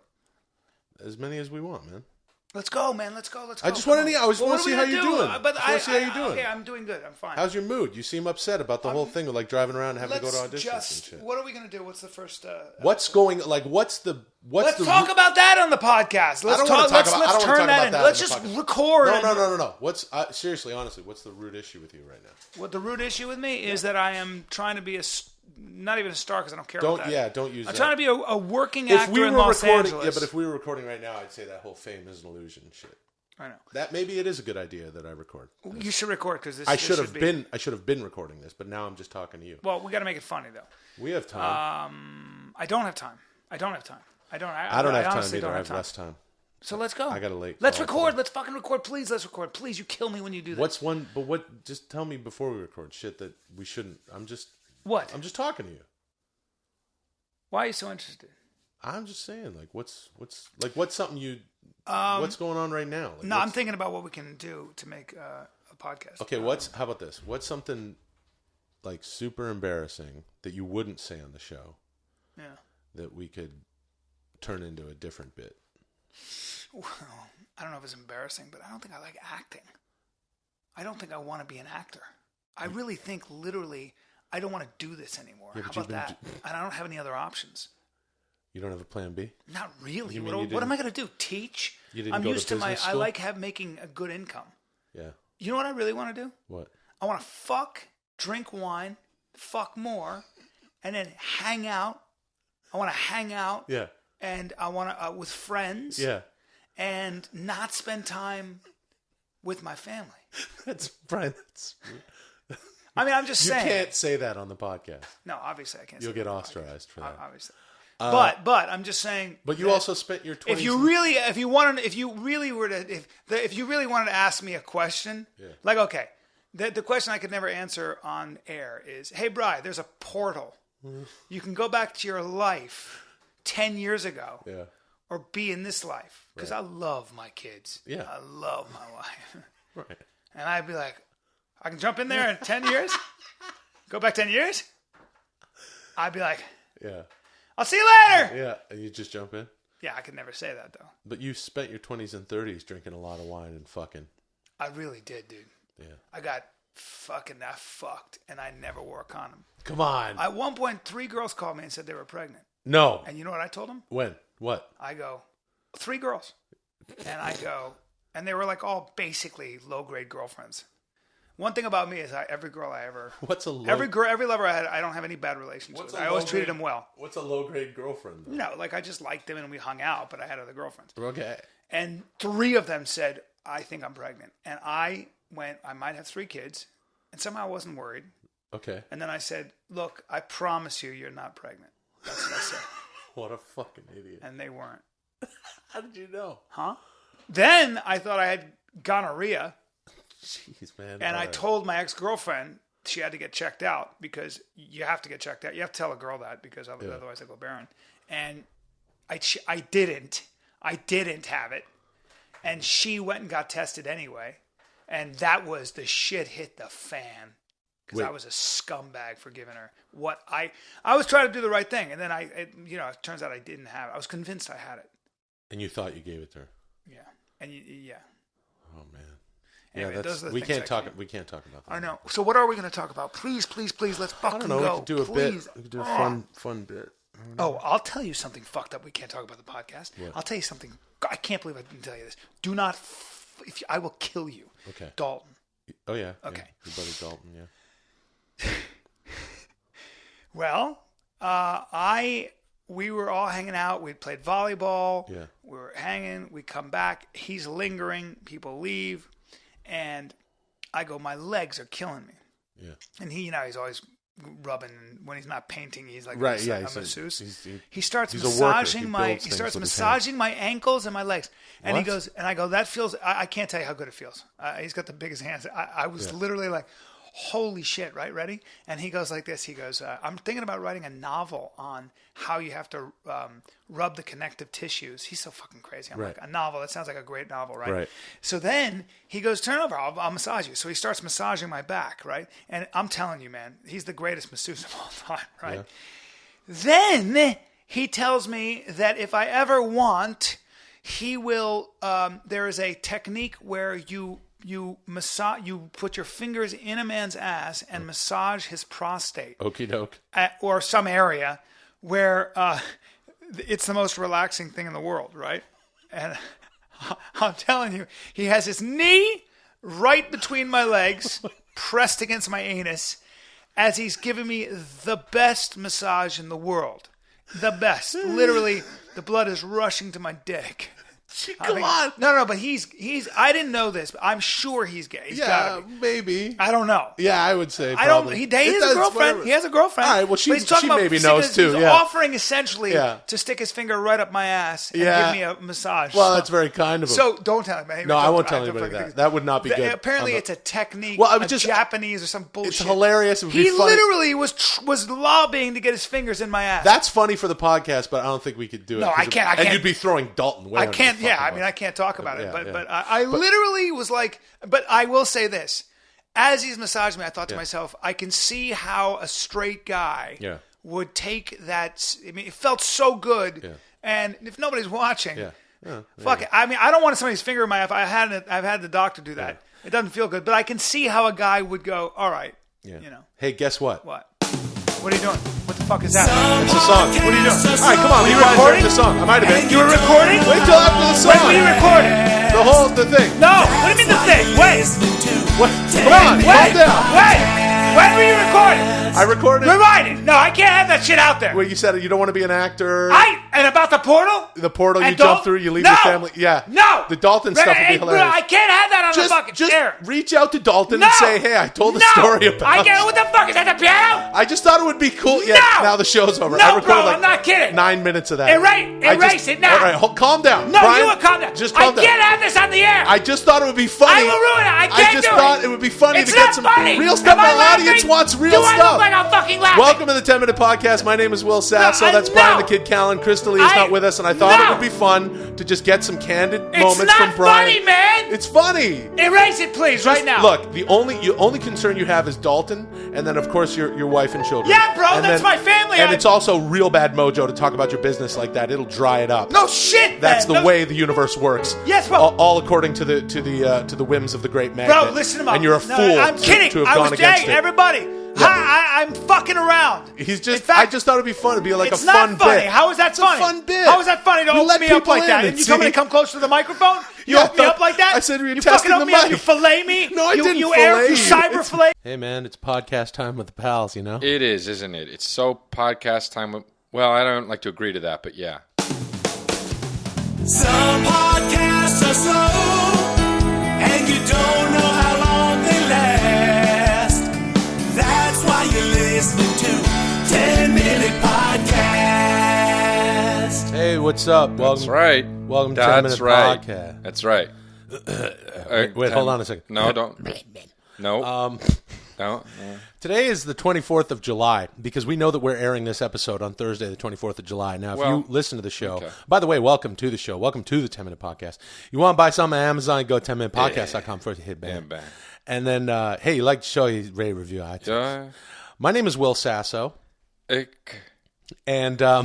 As many as we want, man. Let's go, man. Let's go. I just want to. I just want to see how you're doing. But I want to see how you're doing. Okay, I'm doing good. I'm fine. How's your mood? You seem upset about the whole thing of like driving around and having to go to auditions and shit. What are we gonna do? What's the first? What's going? Like, what's the? Let's talk about that on the podcast. Let's don't wanna talk. talk about- I Let's don't wanna turn talk that about in. that Let's on the just podcast. record. No. What's seriously, honestly? What's the root issue with you right now? What the root issue with me is that I am trying to be not even a star because I don't care about that. Don't use I'm that. trying to be a working If actor we in were Los recording, Angeles. but if we were recording right now, I'd say that whole fame is an illusion shit. I know. That maybe it is a good idea that I record. You should record because I should have been recording this, but now I'm just talking to you. Well, we got to make it funny though. We have time. I don't have time. I don't have time I don't have time honestly either. don't I have have less time. So let's go. I got a late Let's call record. today. Let's fucking record. Please, let's record. Please, you kill me when you do that. What's one? But what? Just tell me before we record shit that we shouldn't. I'm just talking to you. Why are you so interested? I'm just saying, like, what's something you? What's going on right now? Like, No, I'm thinking about what we can do to make a podcast. Okay, how about this? What's something like super embarrassing that you wouldn't say on the show Yeah. that we could turn into a different bit? Well, I don't know if it's embarrassing, but I don't think I like acting. I don't think I want to be an actor. I really think, literally, I don't want to do this anymore. Yeah, How but you've about that? And I don't have any other options. You don't have a plan B? Not really. You mean What, you what am I didn't- going to do? Teach? You didn't I'm go to used to my. business I school? like making a good income. Yeah. You know what I really want to do? What? I want to fuck, drink wine, fuck more, and then hang out. I want to hang out. Yeah. And I want to with friends. Yeah. And not spend time with my family. That's Brian. I mean, I'm just You saying. can't say that on the podcast. No, obviously I can't. You'll say get that. ostracized for that. Obviously. But I'm just saying. But you also spent your 20s. If you really wanted to ask me a question, like, okay, the question I could never answer on air is, hey, Bri, there's a portal. You can go back to your life 10 years ago, or be in this life, because I love my kids. Yeah, I love my wife. Right. And I'd be like, I can jump in there in 10 years, go back 10 years. I'd be like, yeah. I'll see you later. Yeah, and you just jump in? Yeah, I could never say that, though. But you spent your 20s and 30s drinking a lot of wine and fucking. I really did, dude. Yeah. I got fucked, and I never wore a condom. Come on. At one point, 3 girls called me and said they were pregnant. No. And you know what I told them? When? What? I go, 3 girls. And I go, and they were like all basically low-grade girlfriends. One thing about me is every girl I ever... What's a low... Every lover I had, I don't have any bad relations with. I always treated them well. What's a low-grade girlfriend, though? No, like I just liked them and we hung out, but I had other girlfriends. Okay. And 3 of them said, I think I'm pregnant. And I went, I might have 3 kids. And somehow I wasn't worried. Okay. And then I said, look, I promise you're not pregnant. That's what I said. What a fucking idiot. And they weren't. How did you know? Huh? Then I thought I had gonorrhea. Jeez, man. And I told my ex-girlfriend she had to get checked out because you have to get checked out. You have to tell a girl that because otherwise I go barren. And I didn't. I didn't have it. And she went and got tested anyway. And that was the shit hit the fan. Because I was a scumbag for giving her what I was trying to do the right thing. And then it turns out I didn't have it. I was convinced I had it. And you thought you gave it to her? Yeah. And yeah. Oh, man. Anyway, yeah, those are the we things can't talk. We can't talk about that. I know. So what are we going to talk about? Please, let's fucking go. I don't know. We could do a please. bit. We could do a fun bit. Oh, I'll tell you something fucked up. We can't talk about the podcast. What? I'll tell you something. I can't believe I didn't tell you this. Do not. I will kill you. Okay. Dalton. Oh yeah. Okay. Yeah. Your buddy Dalton. Yeah. Well, we were all hanging out. We'd played volleyball. Yeah. We were hanging. We come back. He's lingering. People leave. And I go, my legs are killing me. Yeah. And he's always rubbing. When he's not painting, he's like right. a He's masseuse. He he's starts a worker. massaging He builds things with his my ankles and my legs. And What? he goes, and I go, that feels. I can't tell you how good it feels. He's got the biggest hands. I was literally like, holy shit, right? Ready? And he goes like this. He goes, I'm thinking about writing a novel on how you have to rub the connective tissues. He's so fucking crazy. I'm Right. like, a novel? That sounds like a great novel, right? Right. So then he goes, turn over. I'll massage you. So he starts massaging my back, right? And I'm telling you, man, he's the greatest masseuse of all time, right? Yeah. Then he tells me that if I ever want, he will, there is a technique where you put your fingers in a man's ass and massage his prostate. Okie doke. Or some area where it's the most relaxing thing in the world, right? And I'm telling you, he has his knee right between my legs, pressed against my anus, as he's giving me the best massage in the world. The best. Literally, the blood is rushing to my dick. Come on. No, but he's. I didn't know this, but I'm sure he's gay. He's gotta be. Maybe. I don't know. Yeah, I would say. I Probably. don't. He has a girlfriend. Whatever. He has a girlfriend. All right. Well, But he's talking she about maybe knows too. He's Yeah. offering essentially Yeah. to stick his finger right up my ass and Yeah. give me a massage. Well, that's very kind of him. So don't tell him. No, I won't tell anybody that. That would not be good. Apparently, it's a technique. Well, I was just Japanese or some bullshit. It's hilarious. It would be He funny. literally was lobbying to get his fingers in my ass. That's funny for the podcast, but I don't think we could do it. No, I can't. And you'd be throwing Dalton way I under can't. the Yeah, fucking I mean, bus. I can't talk about it. Yeah, But yeah. I literally was like. But I will say this: as he's massaging me, I thought to myself, I can see how a straight guy would take that. I mean, it felt so good. Yeah. And if nobody's watching, Yeah. fuck it. I mean, I don't want somebody's finger in my ass. I've had the doctor do that. Yeah. It doesn't feel good, but I can see how a guy would go. All right. Yeah. You know Hey, guess what? what? What are you doing? What the fuck is that? It's a song. What are you doing? All right, come on. Were We you record recording? the song. I might have been. You were recording? Wait till after the song. When were you recording? The thing. No. What do you mean the thing? When? What? Come on. When? Calm down. When? When were you recording? I recorded. Rewind it. No, I can't have that shit out there. Where you said you don't want to be an actor. And about the portal? The portal And you jump through, you leave your family. Yeah. No. The Dalton stuff would be hilarious. I can't have that on the fucking Just air. reach out to Dalton No. and say, hey, I told a No. story about I get what the fuck? Is that the piano? I just thought it would be cool. Yeah, No. now the show's over. No, I recorded bro, like I'm not kidding. 9 minutes of that. Erase it now. All right, calm down. No, Brian, you would calm down. Just calm down. I can't have this on the air. I just thought it would be funny. I will ruin it. I can't just do thought it. it would be funny It's to get not some funny. real stuff. Am I My audience laughing? wants real Do I stuff. look like I'm fucking laughing? Welcome to the 10-Minute Podcast. My name is Will Sasso. No, That's no. Brian the Kid Callen. Crystal Lee is not with us, and I thought it No. would be fun to just get some candid It's moments not from Brian. funny, man. It's funny. Erase it, please, right now. Look, the only concern you have is Dalton, and then of course your wife and children. Yeah, bro, And that's my family. And it's also real bad mojo to talk about your business like that. It'll dry it up. No shit, That's man. the way the universe works. Yes, bro. All according to the whims of the great magnet. Bro, listen to me. And you're a No, fool. I'm kidding. To have I gone was against saying, it. everybody. I'm fucking around. He's just. In fact, I just thought it'd be fun. It'd be like it's a fun not funny. bit. How is that It's funny? a fun bit. How is that funny to We open let me up people like in that? and And you told me see. to come close to the microphone? You Yeah, opened me up like that? I said we were you testing fucking the opened me up. mic. You fillet me? No, I didn't You fillet you. cyber fillet? Hey man, it's podcast time with the pals. You know. It is, isn't it? It's so podcast time. Well, I don't like to agree to that, but yeah. Some podcasts are slow, and you don't know how long they last. That's why you're listening to 10-Minute Podcast. Hey, what's up? That's right. Welcome to That's 10-Minute right. Podcast. That's right. Wait, hold on a second. No, don't. No. No. Today is the 24th of July because we know that we're airing this episode on Thursday, the 24th of July. Now, if you listen to the show, okay. by the way, welcome to the show. Welcome to the 10-Minute Podcast. You want to buy something on Amazon, go 10minutepodcast.com for a hit bang. Bang. And then, hey, you like the show, you rate, review iTunes. My name is Will Sasso. And I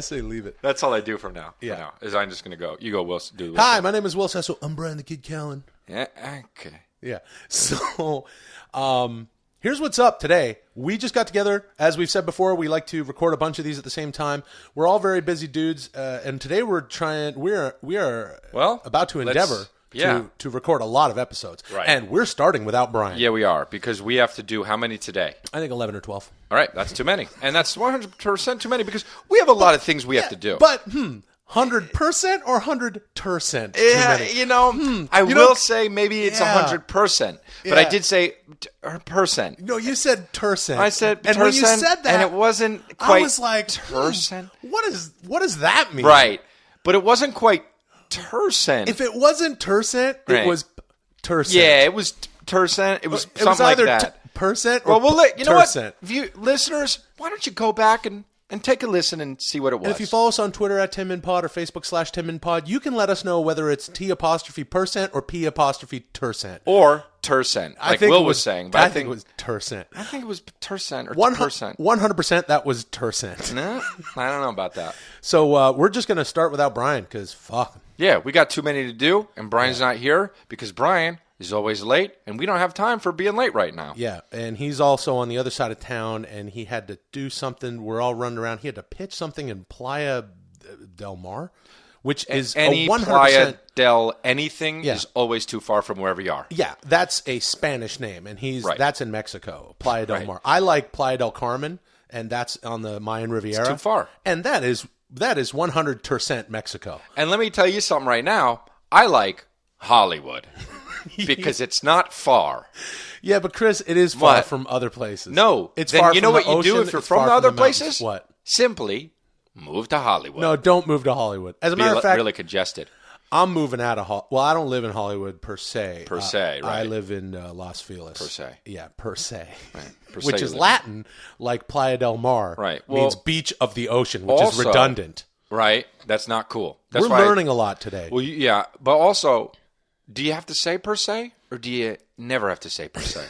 say leave it. That's all I do from now. Yeah. For now, is I'm just going to go. You go, Will. Do Will. Hi, my name is Will Sasso. I'm Brian the Kid Callen. Yeah, okay. Yeah. So, here's what's up today. We just got together. As we've said before, we like to record a bunch of these at the same time. We're all very busy dudes, and today we are about to endeavor to record a lot of episodes. Right. And we're starting without Brian. Yeah, we are, because we have to do how many today? I think 11 or 12. All right, that's too many. And that's 100% too many, because we have a lot of things we have to do. But 100% or 100%? I will say maybe it's 100%, but I Yeah. did say percent. No, you said Tercent. I said and when you Tercent, said that, and it wasn't quite I was like, Tercent. What does that mean? Right, but it wasn't quite Tercent. If it wasn't Tercent, Right. it was Tercent. Yeah, it was Tercent. It was It something was either like that. percent or Well, you know what? Tercent. Listeners, why don't you go back and take a listen and see what it was? And if you follow us on Twitter at 10minpod or Facebook /10minpod, you can let us know whether it's T'% or P''Tercent. or Tercent, like Will was saying. But I think it was Tercent. I think it was Tercent or 100%. 100% that was Tercent. No, I don't know about that. So we're just going to start without Brian because fuck. Yeah, we got too many to do, and Brian's not here because Brian is always late, and we don't have time for being late right now. Yeah, and he's also on the other side of town, and he had to do something. We're all running around. He had to pitch something in Playa del Mar, which is Any a 100%. Playa del anything Yeah. is always too far from wherever you are. Yeah, that's a Spanish name, and that's in Mexico, Playa del Right. Mar. I like Playa del Carmen, and that's on the Mayan Riviera. It's too far. And that is 100% Mexico. And let me tell you something right now. I like Hollywood because it's not far. Yeah, but Chris, it is far What? from other places. No, it's then far you from know the what you do ocean, if you're it's from far the other mountains. places? What? Simply move to Hollywood. No, don't move to Hollywood. As a Be matter of fact, really congested. I'm moving out of Hollywood. Well, I don't live in Hollywood per se. Per se, right. I live in Los Feliz. Per se. Yeah, per se. Right. Per Which se is you live. Latin, like Playa del Mar. Right. Means Well, beach of the ocean, which is also- redundant. Right? That's not cool. That's We're why learning a lot today. Well, yeah, but also, do you have to say per se, or do you never have to say per se?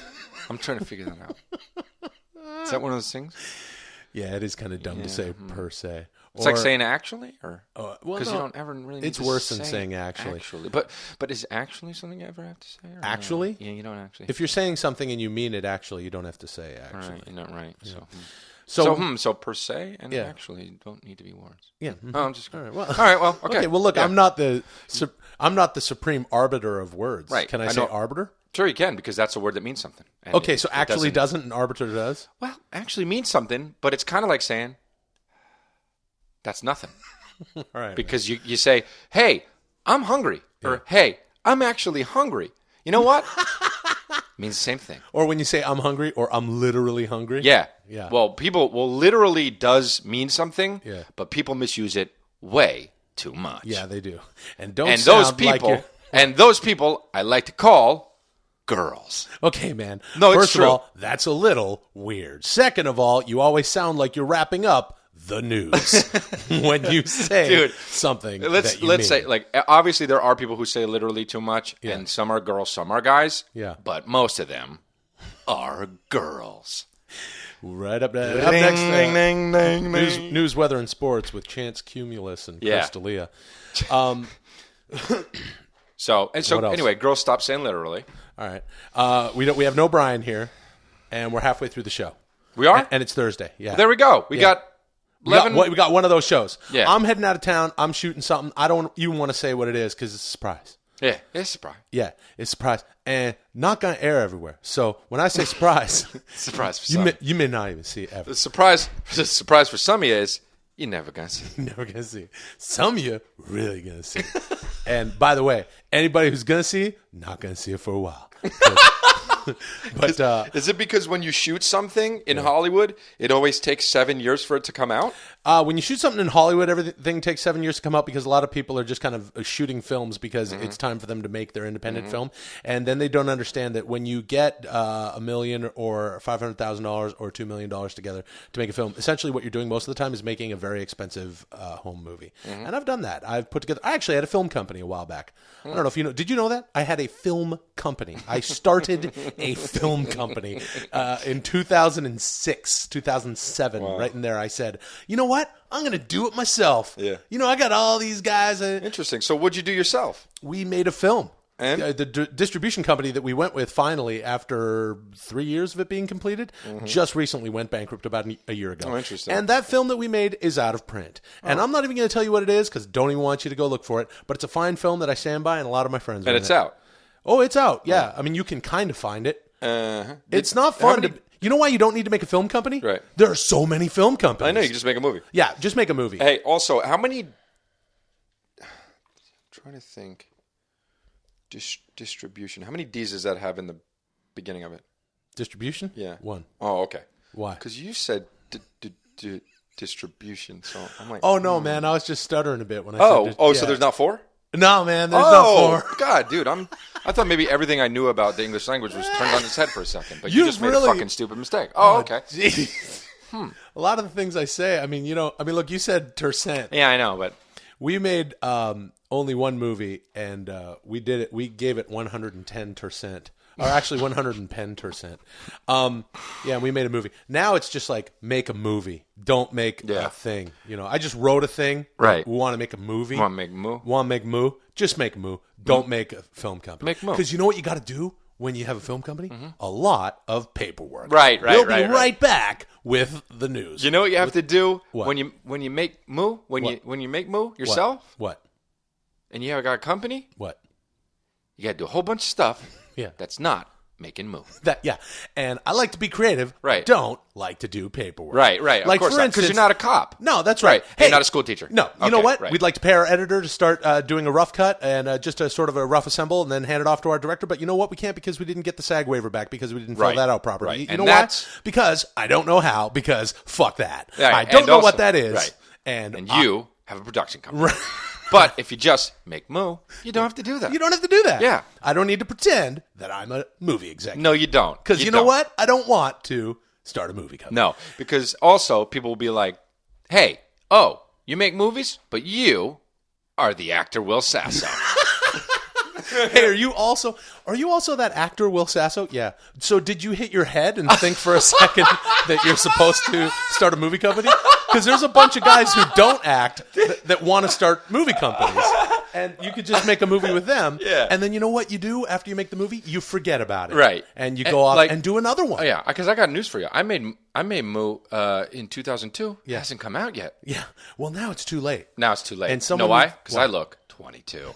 I'm trying to figure that out. Is that one of those things? Yeah, it is kind of dumb to say per se. It's like saying actually, or well, because no, you don't ever really. Need it's to worse than say saying actually. But is actually something you ever have to say? Or no? Actually? Yeah, you don't actually. If you're saying something and you mean it, actually, you don't have to say actually. Right, you're not right. So So per se, and Yeah. actually don't need to be words. Yeah. Oh, I'm just All kidding. right. All right. Well, okay. Okay. Well, look, Yeah. I'm not the supreme arbiter of words. Right, Can I I say know. arbiter? Sure, you can, because that's a word that means something. And Okay, so it actually doesn't, and arbiter does? Well, actually means something, but it's kind of like saying that's nothing. All right. Because you say, hey, I'm hungry. Or, hey, I'm actually hungry. You know what? Means the same thing. Or when you say I'm hungry or I'm literally hungry. Yeah. Yeah. Well, literally does mean something, Yeah. but people misuse it way too much. Yeah, they do. And don't And sound those people, like I like to call girls. Okay, man. No, it's First true. of all, that's a little weird. Second of all, you always sound like you're wrapping up the news when you say Dude, something. Let's that you mean. say, like, obviously there are people who say literally too much, and some are girls, some are guys. Yeah. But most of them are girls. Right up, next. Ding, ding, ding, News, weather, and sports with Chance Cumulus and Yeah. Chris D'Elia. So What else? anyway, girls stop saying literally. All right. We have no Brian here, and we're halfway through the show. We are? And it's Thursday. Yeah. There we go. We got 11. We got one of those shows. Yeah. I'm heading out of town. I'm shooting something. I don't even want to say what it is because it's a surprise. Yeah, it's a surprise. Yeah, it's a surprise. And not going to air everywhere. So when I say surprise, Surprise for some. you may not even see it ever. The surprise for some of you is you're never going to see it. Never going to see it. Some of you really going to see it. And by the way, anybody who's going to see it, not going to see it for a while. But Is it because when you shoot something in Hollywood, it always takes 7 years for it to come out? when you shoot something in Hollywood, everything takes 7 years to come out because a lot of people are just kind of shooting films because it's time for them to make their independent film. And then they don't understand that when you get $1 million or $500,000 or $2 million together to make a film, essentially what you're doing most of the time is making a very expensive home movie. And I've done that. I actually had a film company a while back. I don't know if you know. Did you know that? I had a film company. I started a film company in 2006, 2007. Right in there, I said, you know what? I'm going to do it myself. Yeah. You know, I got all these guys. Interesting. So what'd you do yourself? We made a film. And? The distribution company that we went with finally, after 3 years of it being completed, just recently went bankrupt about a year ago. Oh, interesting. And that film that we made is out of print. And I'm not even going to tell you what it is because don't even want you to go look for it. But it's a fine film that I stand by, and a lot of my friends are And in it's it. out. Oh, it's out. Yeah. I mean, you can kind of find it. Uh-huh. It's not fun to... You know why you don't need to make a film company? Right. There are so many film companies. I know, you can just make a movie. Yeah, just make a movie. Hey, also, how many... I'm trying to think. Distribution. How many D's does that have in the beginning of it? Distribution? Yeah. 1. Oh, okay. Why? Because you said distribution, so I'm like... Oh, no, man. I was just stuttering a bit when I said... so there's not 4? No, man. There's not 4. God, dude, I thought maybe everything I knew about the English language was turned on its head for a second, but you You've just made really- a fucking stupid mistake. Oh, okay. Jeez. A lot of the things I say, look, you said Tercent. Yeah, I know, but We made only one movie, and we did it. We gave it 110 Tercent, or actually 110 Tercent. Yeah, we made a movie. Now it's just like make a movie. Don't make a thing. You know, I just wrote a thing. Right. We want to make a movie. Want to make moo? Want to make moo? Just make moo. Don't make a film company. Make moo. Because you know what you got to do when you have a film company? A lot of paperwork. Right, We'll be right. right back with the news. You know what you have to do What? when you make moo? When you make moo yourself, What? and you have got a company, What? you got to do a whole bunch of stuff. Yeah. That's not making moo. Yeah. And I like to be creative. Right. Don't like to do paperwork. Right. Of Like, course for not, because instance, you're not a cop. No, that's right. You're not a school teacher. No, you know Okay, what? right. We'd like to pay our editor to start doing a rough cut and just a sort of a rough assemble and then hand it off to our director. But you know what? We can't because we didn't get the SAG waiver back because we didn't fill Right. that out properly. Right. You And know that's- why? Because I don't know how. Because fuck that. Right. I don't And know also- what that is. right. And you have a production company. But if you just make moo, you don't have to do that. you don't have to do that. Yeah. I don't need to pretend that I'm a movie executive. No, you don't. Because you know what? I don't want to start a movie company. No, because also people will be like, "Hey, you make movies, but you are the actor Will Sasso." Hey, are you also that actor Will Sasso? Yeah. So did you hit your head and think for a second that you're supposed to start a movie company? Because there's a bunch of guys who don't act that want to start movie companies. And you could just make a movie with them. Yeah. And then you know what you do after you make the movie? You forget about it. Right. And you go off and do another one. Oh, yeah, because I got news for you. I made Moo in 2002. Yeah. It hasn't come out yet. Yeah. Well, now it's too late. Now it's too late. And know someone why? was- Because I look 22.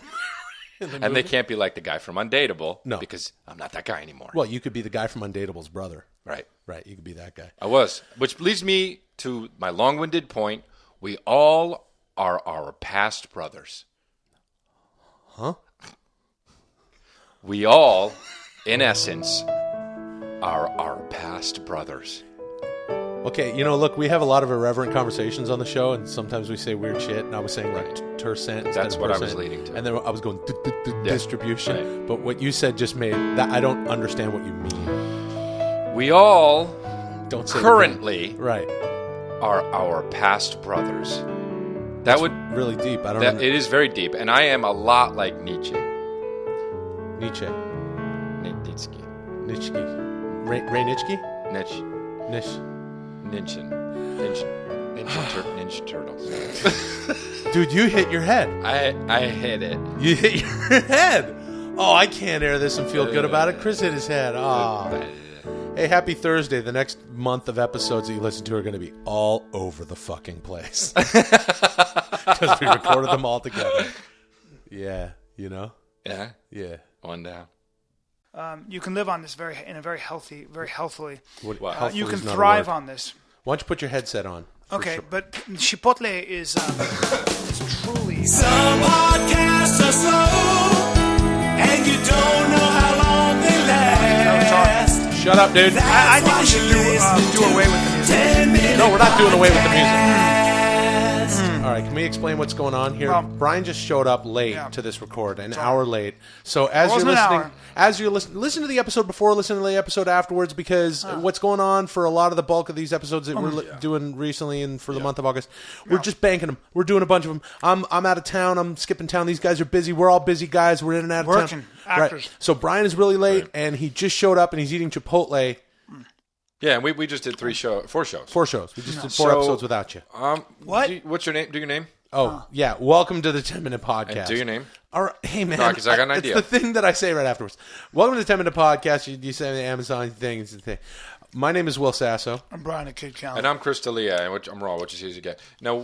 And they can't be like the guy from Undateable. No. Because I'm not that guy anymore. Well, you could be the guy from Undateable's brother. Right. Right. You could be that guy. I was. Which leads me to my long-winded point. We all are our past brothers. Huh? We all, in essence, are our past brothers. Okay, look, we have a lot of irreverent conversations on the show, and sometimes we say weird shit, and I was saying, like, Tercent instead That's of what I was percent. leading to. And then I was going, distribution. right. But what you said just made that I don't understand what you mean. We all Don't say currently right. are our past brothers. That would Really deep. I don't know. it is very deep, and I am a lot like Nietzsche. Nietzsche. Nietzsche. Nietzsche. Ray Nietzsche? Nietzsche. Nish. Ninja Turtles. Dude, you hit your head. I hit it. You hit your head. Oh, I can't air this and feel good about it. Chris hit his head. Oh. Hey, happy Thursday. The next month of episodes that you listen to are going to be all over the fucking place. Because we recorded them all together. Yeah, Yeah. Yeah. One down. You can live on this very healthily. Healthfully You can is not a thrive word. on this. Why don't you put your headset on? for Okay, sure. but Chipotle is truly. Some podcasts are slow, and you don't know how long they last. Shut up, dude. I think we should do away with the music. No, we're not doing away with the music. All right, can we explain what's going on here? Well, Brian just showed up late yeah. to this record, an hour late. So as you're wasn't an listening, hour. listen to the episode before, listen to the episode afterwards, because what's going on for a lot of the bulk of these episodes that we're doing recently and for the month of August, we're just banking them. We're doing a bunch of them. I'm out of town. I'm skipping town. These guys are busy. We're all busy guys. We're in and out of Working. town. Actors. Right. So Brian is really late, and he just showed up, and he's eating Chipotle. Yeah, and we just did 4 shows. 4 shows. We just did 4 episodes without you. What? What's your name? Do your name. Oh, yeah. Welcome to the 10-Minute Podcast. And do your name. All right. Hey, man. No, 'cause I got an idea. It's the thing that I say right afterwards. Welcome to the 10-Minute Podcast. You say the Amazon thing. It's the thing. My name is Will Sasso. I'm Bryan the Kid Callen. And I'm Chris D'Elia, and I'm Raw, what you see is you get. Now,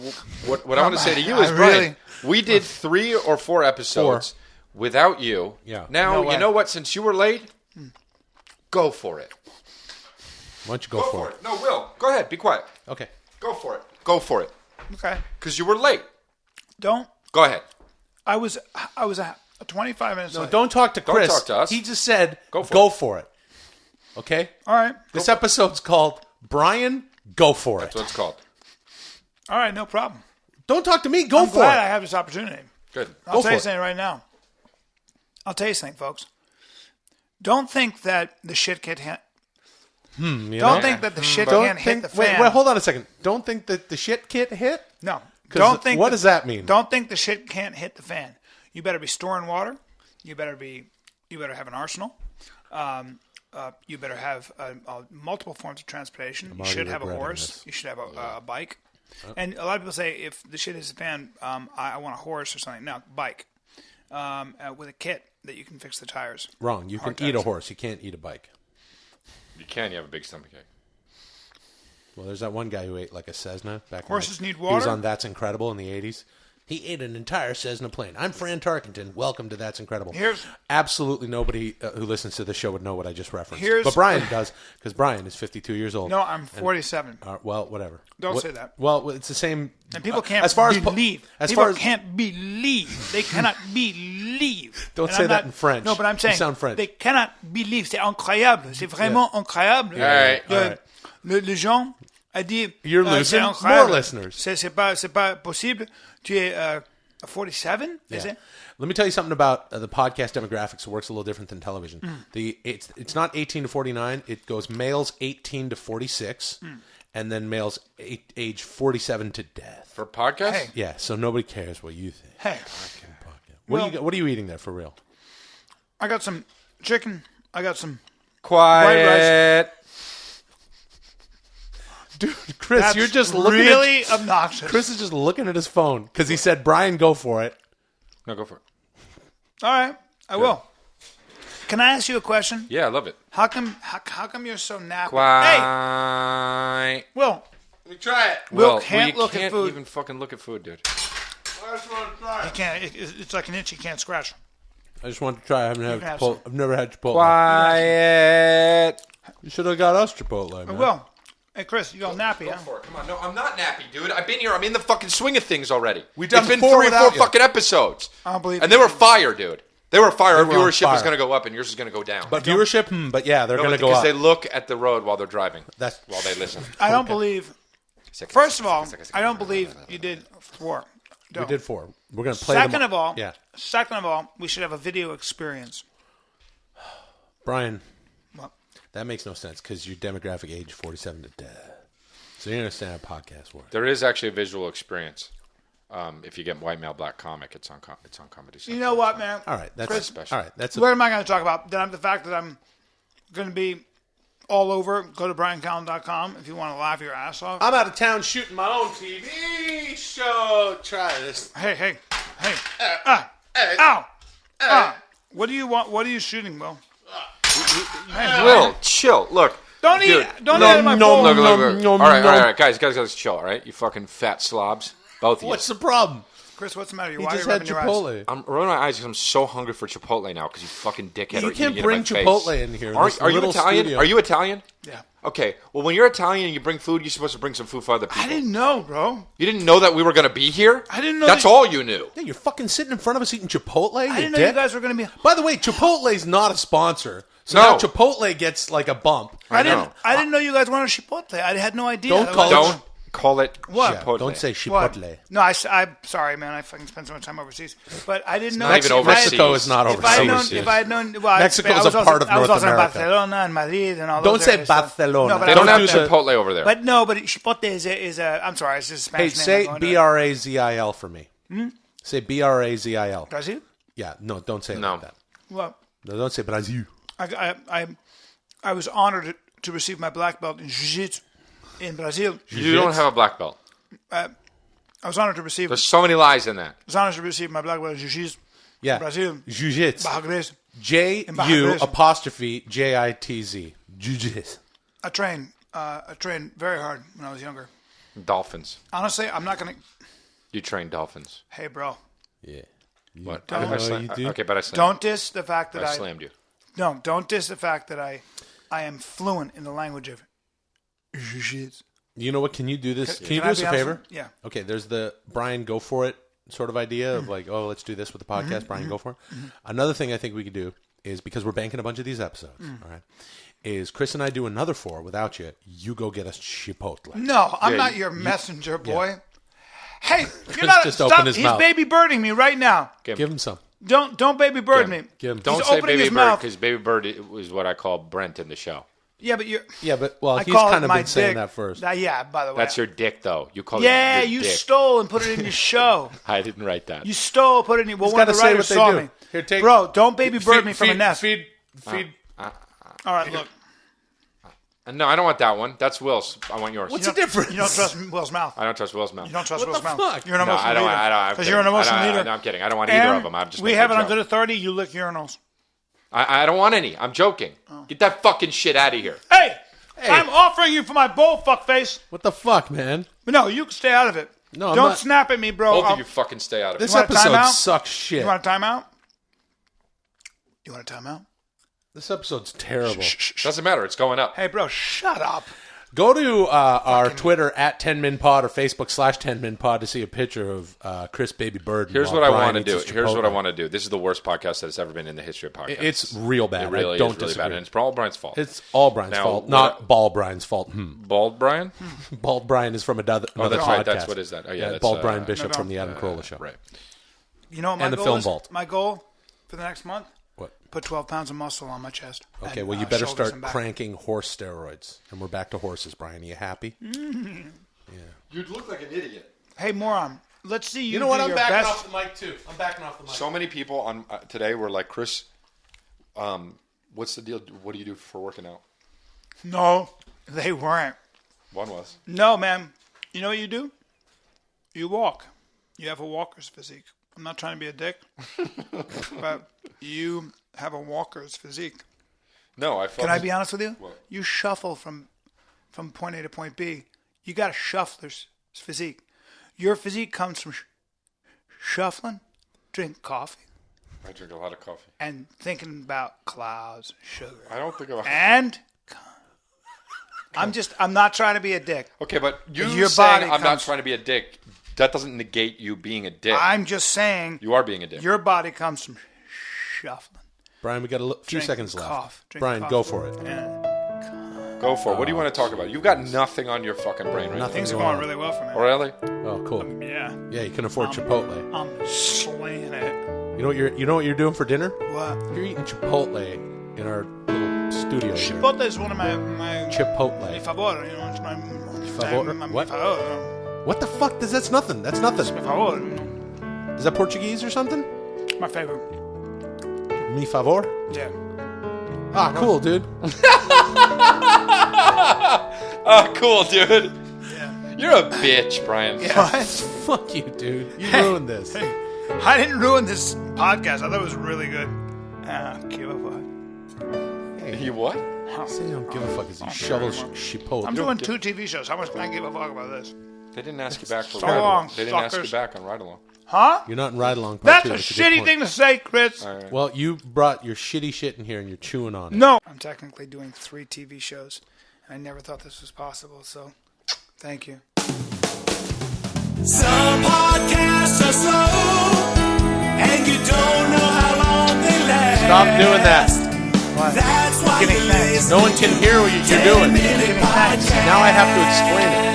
what I want to say to you is, I Brian, really- we did 3 or 4 episodes without you. Yeah. Now, No way. you know what? Since you were late, go for it. Why don't you go for it? No, Will, go ahead. Be quiet. Okay. Go for it. Go for it. Okay. Because you were late. Don't. Go ahead. I was 25 minutes No, late. don't talk to Chris. talk to us. He just said, Go for go for it. Okay? All right. This episode's called Brian, Go For It. That's what it's called. All right. No problem. Don't talk to me. Go I'm for glad I it. have this opportunity. Good. I'll Go tell for you it. something right now. I'll tell you something, folks. Don't think that the shit can't hit. You Don't know? think that the shit Don't can't hit think, the wait, fan. wait, hold on a second. Don't think that the shit kit hit? No. 'Cause Don't think. what does that mean? Don't think the shit can't hit the fan. You better be storing water. You better have an arsenal. You better have multiple forms of transportation. You already should have a regretting horse. this. You should have a bike. And a lot of people say if the shit hits the fan, I want a horse or something. No, bike with a kit that you can fix the tires. Wrong. You can Hard eat a tires. horse. You can't eat a bike. You can. You have a big stomachache. Well, there's that one guy who ate like a Cessna back. Horses need He was water? on That's Incredible in the 80s. He ate an entire Cessna plane. I'm Fran Tarkenton. Welcome to That's Incredible. Absolutely nobody who listens to the show would know what I just referenced. But Brian does, because Brian is 52 years old. No, I'm 47. Well, whatever. Don't say that. Well, it's the same. And people can't as far as believe. as people far as can't believe. They cannot believe. Don't And say I'm that in French. No, but I'm saying You sound French. they cannot believe. C'est incroyable. C'est vraiment incroyable. All right. Le gens a dit. You're losing c'est more incroyable. listeners. C'est pas possible. Tu es 47. Is Yeah. it? Let me tell you something about the podcast demographics. It works a little different than television. It's not 18 to 49. It goes males 18 to 46, and then males age 47 to death. For podcast? Hey. Yeah, so nobody cares what you think. Hey, What are you eating there for real? I got some chicken. I got some. Quiet. Dude, Chris, That's you're just looking really obnoxious. Chris is just looking at his phone because he said, "Brian, go for it." No, go for it. All right, I will. Can I ask you a question? Yeah, I love it. How come you're so nappy? Quiet. Hey, Will. Let me try it. Will can't you look can't at food. even fucking look at food, dude. I just want to try He it. can't. It's like an itch he can't scratch. I just want to try. I haven't had can have Chipotle. I've never had Chipotle. Quiet. You should have got us Chipotle, man. Will. Hey, Chris, you all nappy, Go huh? for it. Come on. No, I'm not nappy, dude. I've been here. I'm in the fucking swing of things already. We've done It's been 4 3 or 4 without you. fucking episodes. I don't believe And you. they were fire, dude. They were fire. Our They were on viewership is fire. going to go up, and yours is going to go down. But viewership, but yeah, they're No, going to go because up. they look at the road while they're driving. That's while they listen. I don't believe. First of all, I don't believe you did 4. we Don't. did 4. We're going to play Second them. of all, Yeah. we should have a video experience. Brian, What? that makes no sense because your demographic age 47 to death. So you're going to stand a podcast for it. There is actually a visual experience. If you get White Male Black Comic, it's on Comedy Central. You know what, man? All right, that's Chris, special. All right, that's What am I going to talk about? The fact that I'm going to be all over. Go to BryanCallen.com if you want to laugh your ass off. I'm out of town shooting my own TV show. Try this. Hey. Ow. What do you want? What are you shooting, Will? Will, chill. Look. Don't Dude, eat. Don't eat out of my bowl. Look. no, All right, no. guys, chill. All right, you fucking fat slobs, both of you. What's the problem? Chris, what's the matter? He Why just are you had rubbing your eyes? Chipotle. I'm rolling my eyes because I'm so hungry for Chipotle now. Because you fucking dickhead. You are can't eating it in bring my face. Chipotle in here in this Are you little Italian? studio. Are you Italian? Yeah. Okay. Well, when you're Italian and you bring food, you're supposed to bring some food for other people. I didn't know, bro. You didn't know that we were going to be here? I didn't know That's that- all you knew. Yeah, you're fucking sitting in front of us eating Chipotle. I didn't know you guys were going to be. By the way, Chipotle's not a sponsor, so No. now Chipotle gets like a bump. I know. didn't know you guys wanted Chipotle. I had no idea. Don't That call was- it- Don't call it What? Chipotle. Don't say What? Chipotle. No, I'm sorry, man. I fucking spent so much time overseas, but I didn't know. not even if I- overseas. Mexico is not If I had known, overseas. if I had known, well, Mexico I is was a also- part of I was North also in America. Barcelona and Madrid and all Don't those say areas, so- Barcelona. No, but They I don't was do out there. Chipotle over there. But no, but Chipotle is a. I'm sorry, it's just a Hey, Spanish name. say I'm going to- Brazil for me. Say Brazil. Brazil? Yeah, no, don't say it No. like that. Well, No, don't say Brazil. I was honored to receive my black belt in Jiu-Jitsu in Brazil. You don't have a black belt. I was honored to receive. There's so many lies in that. I was honored to receive my black belt in Jiu-Jitsu. Yeah, Brazil. Jiu-Jitsu. Barra Grace. J-U Barra. apostrophe J-I-T-Z. Jiu-Jitsu. I trained very hard when I was younger. Dolphins. Honestly, I'm not gonna. You train dolphins. Hey, bro, Yeah. What? I know you do. Okay, but I slammed don't diss the fact that I I slammed you. No, don't diss the fact that I am fluent in the language of Jiu-Jitsu. You know what? Can you do this? Can you Can do I us be a honest favor? with you? Yeah. Okay, there's the Brian go for it sort of idea of like, oh, let's do this with the podcast. Brian, go for it. Another thing I think we could do is because we're banking a bunch of these episodes, all right, is Chris and I do another 4 without you. You go get us Chipotle. No, I'm Yeah, not you- your messenger, boy. Hey, you're not. just Stop. opened his He's mouth. baby birding me right now. Give him some. Don't baby bird me. Give him. Don't He's say opening Baby his Bird mouth. because Baby Bird is what I call Brent in the show. Yeah, but you're. Yeah, but well, I he's call kind it of my been saying dick. that first. Yeah, by the way. That's your dick, though. You call Yeah, it your you dick. stole and put it in your show. I didn't write that. You stole, put it in your. Well, He's one of gotta the say writers what they saw do. me. Here, take- Bro, don't baby bird me from a nest. Feed. All right, look. No, I don't want that one. That's Will's. I want yours. What's the difference? You don't trust Will's mouth. I don't trust Will's mouth. You don't trust What Will's the mouth. fuck? You're an No, emotional I don't. leader. I'm Because kidding. you're an emotional leader. No, I'm kidding. I don't want either of them. I'm just. we making have it a on joke. good authority. You lick urinals. I don't want any. I'm joking. Get that fucking shit out of here. Hey, I'm offering you for my bowl, fuckface. What the fuck, man? No, you can stay out of it. No, I'm don't not- snap at me, bro. Both I'll- of you fucking stay out of This it. want a episode timeout? sucks shit. You want a timeout? You want a timeout? This episode's terrible. Doesn't matter. It's going up. Hey, bro, shut up. Go to our Twitter at 10minpod or Facebook /10minpod to see a picture of Chris Baby Bird. Here's while what I Brian want to eats do. his Here's what I Chipotle. want to do. This is the worst podcast that has ever been in the history of podcasts. It's real bad. It really I don't is really disagree. bad, and it's all Brian's fault. It's all Brian's Now, fault, what not I- Ball Brian's fault. Bald Brian? Bald Brian is from another Oh, that's podcast. right. That's what is that? Oh, yeah. That's, Bald Brian Bishop no, from the Adam Carolla show. Right. You know what my And the goal film is? vault. My goal for the next month? What? Put 12 pounds of muscle on my chest. Okay, and, well, you better shoulders start and back. cranking horse steroids. And we're back to horses, Brian. Are you happy? You'd look like an idiot. Hey, moron. Let's see you, You know what? do I'm your backing best. off the mic, too. I'm backing off the mic. So many people on today were like, Chris, what's the deal? What do you do for working out? No, they weren't. One was. No, man. You know what you do? You walk. You have a walker's physique. I'm not trying to be a dick, but you have a walker's physique. No, I Can I be honest with you? What? You shuffle from point A to point B. You got a shuffler's physique. Your physique comes from shuffling, drink coffee, I drink a lot of coffee. and thinking about clouds, sugar, I don't think about. and I'm not trying to be a dick. Okay, but you Your saying body I'm not comes- trying to be a dick, that doesn't negate you being a dick. I'm just saying You are being a dick. your body comes from shuffling. Brian, we got a few Drink seconds left. drink Brian, coffee, go for it. and Go for it. What do you want to talk about? You've got nothing on your fucking brain right Nothing. things are going going on. really well for me. now. Oh, really? Oh, cool. Yeah, Yeah, you can afford Chipotle. I'm slaying it. You know what you're doing for dinner? What? You're eating Chipotle in our little studio here. Chipotle is one of my Chipotle. mi favor, you know, it's my favor? my What? favor, What the fuck? That's nothing. That's nothing. mi favor, Is that Portuguese or something? my favorite. Mi favor? Yeah. Ah, cool, dude. Oh, cool, dude. Yeah. You're a bitch, Brian. What? Fuck you, dude. You ruined this. I didn't ruin this podcast. I thought it was really good. Give a fuck. You what? Say you don't give a fuck as you shovel Chipotle. I'm doing 2 TV shows. How much can I give a fuck about this? They didn't ask you back for So ride long, along. They didn't ask you suckers. back on ride along. Huh? You're not in Ride Along Part That's 2. a That's good shitty point. thing to say, Chris. Well, you brought your shitty shit in here and you're chewing on it. No. I'm technically doing 3 TV shows. I never thought this was possible, so thank you. Some podcasts are slow, and you don't know how long they last. Stop doing that. What? That's why Give me you thanks. listen No one can hear what you're doing. Now I have to explain it.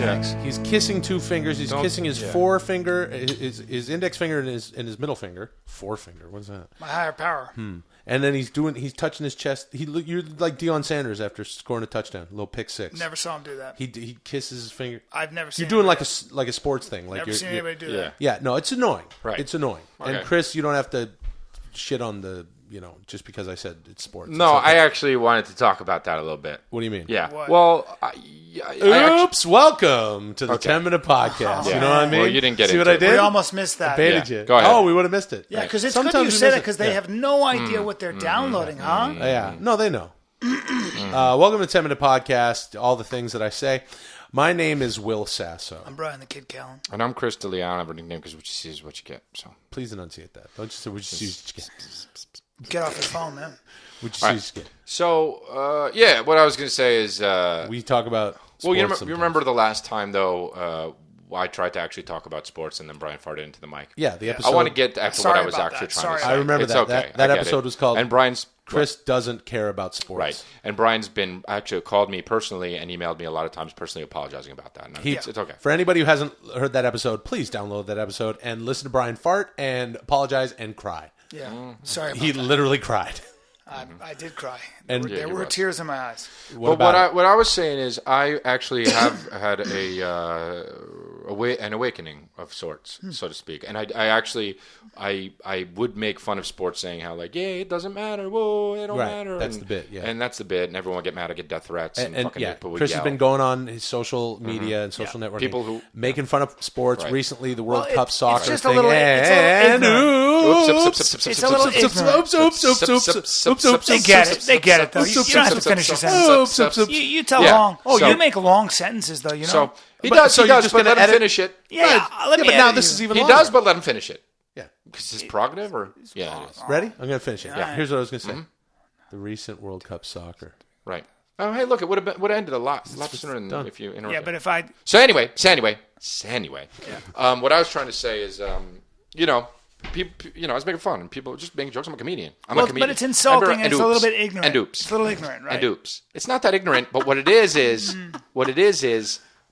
Yeah. He's kissing 2 fingers. He's kissing his forefinger, his index finger, and his middle finger. Forefinger. What's that? My higher power. And then he's touching his chest. You're like Deion Sanders after scoring a touchdown, a little pick 6. Never saw him do that. He kisses his finger. I've never seen You're doing anybody- like a sports thing. Like Never seen anybody do that. Yeah, no, it's annoying. Right. It's annoying. Okay. And Chris, you don't have to shit on the just because I said it's sports. No, It's okay. I actually wanted to talk about that a little bit. What do you mean? Yeah. What? Well, I actually, Oops! Welcome to the Okay. 10-minute podcast. Yeah. You know what I mean? Well, you didn't get See into what I it. did? We almost missed that. Baited Yeah. you. Go ahead. Oh, we would have missed it. Yeah, because it's Sometimes good you we say miss that it. because they Yeah. have no idea what they're downloading, huh? Yeah. No, they know. Welcome to the 10-minute podcast. All the things that I say. My name is Will Sasso. I'm Bryan the Kid Callen. and I'm Chris DeLeon. I have a nickname because what you see is what you get. So Please enunciate that. Don't just say what you see. Get off your phone, man. What you see. what I was going to say is, We talk about well, sports you remember the last time though. I tried to actually talk about sports, and then Brian farted into the mic. Yeah, the episode. I want to get to Sorry what I was about actually that. trying Sorry. to say. I remember It's that. okay. That I get episode it. was called And Brian's Chris doesn't care about sports. right, and Brian's been actually called me personally and emailed me a lot of times personally apologizing about that. And it's okay. For anybody who hasn't heard that episode, please download that episode and listen to Brian fart and apologize and cry. Yeah. Sorry about He that. literally cried. I did cry. And- There you were was. tears in my eyes. What But about what I was saying is I actually have had an awakening of sorts, so to speak. And I actually would make fun of sports, saying how like, yeah, it doesn't matter, whoa, it don't Right, matter. that's and, the bit, yeah. and that's the bit, and everyone would get mad, I get death threats, and, and fucking yeah, people would Chris yell. has been going on his social media and social networking, People who- making fun of sports. Right. Recently, the World Well, Cup it's soccer just a thing. little- it's a little and ignorant. oops, It's a little ignorant. They get it. They get it, though. You don't have to finish your sentence. You tell Yeah. long. So- You make long sentences, though, you know? So he But- does, so he you're does, just but gonna let him edit- finish it. yeah, let me but now edit this you. is even He longer. does, but let him finish it. Yeah. Because his prerogative, or yeah, it is. Ready? I'm going to finish it. Yeah. Here's what I was going to say. The recent World Cup soccer. Right. Oh, hey, look, it would have ended a lot sooner than done. if you interrupted. Yeah, but if I... So anyway, what I was trying to say is, people, I was making fun and people just making jokes. I'm a comedian. I'm a comedian. But it's insulting and it's a little oops. bit ignorant. And oops. It's a little ignorant, right? And oops. It's not that ignorant, but what it is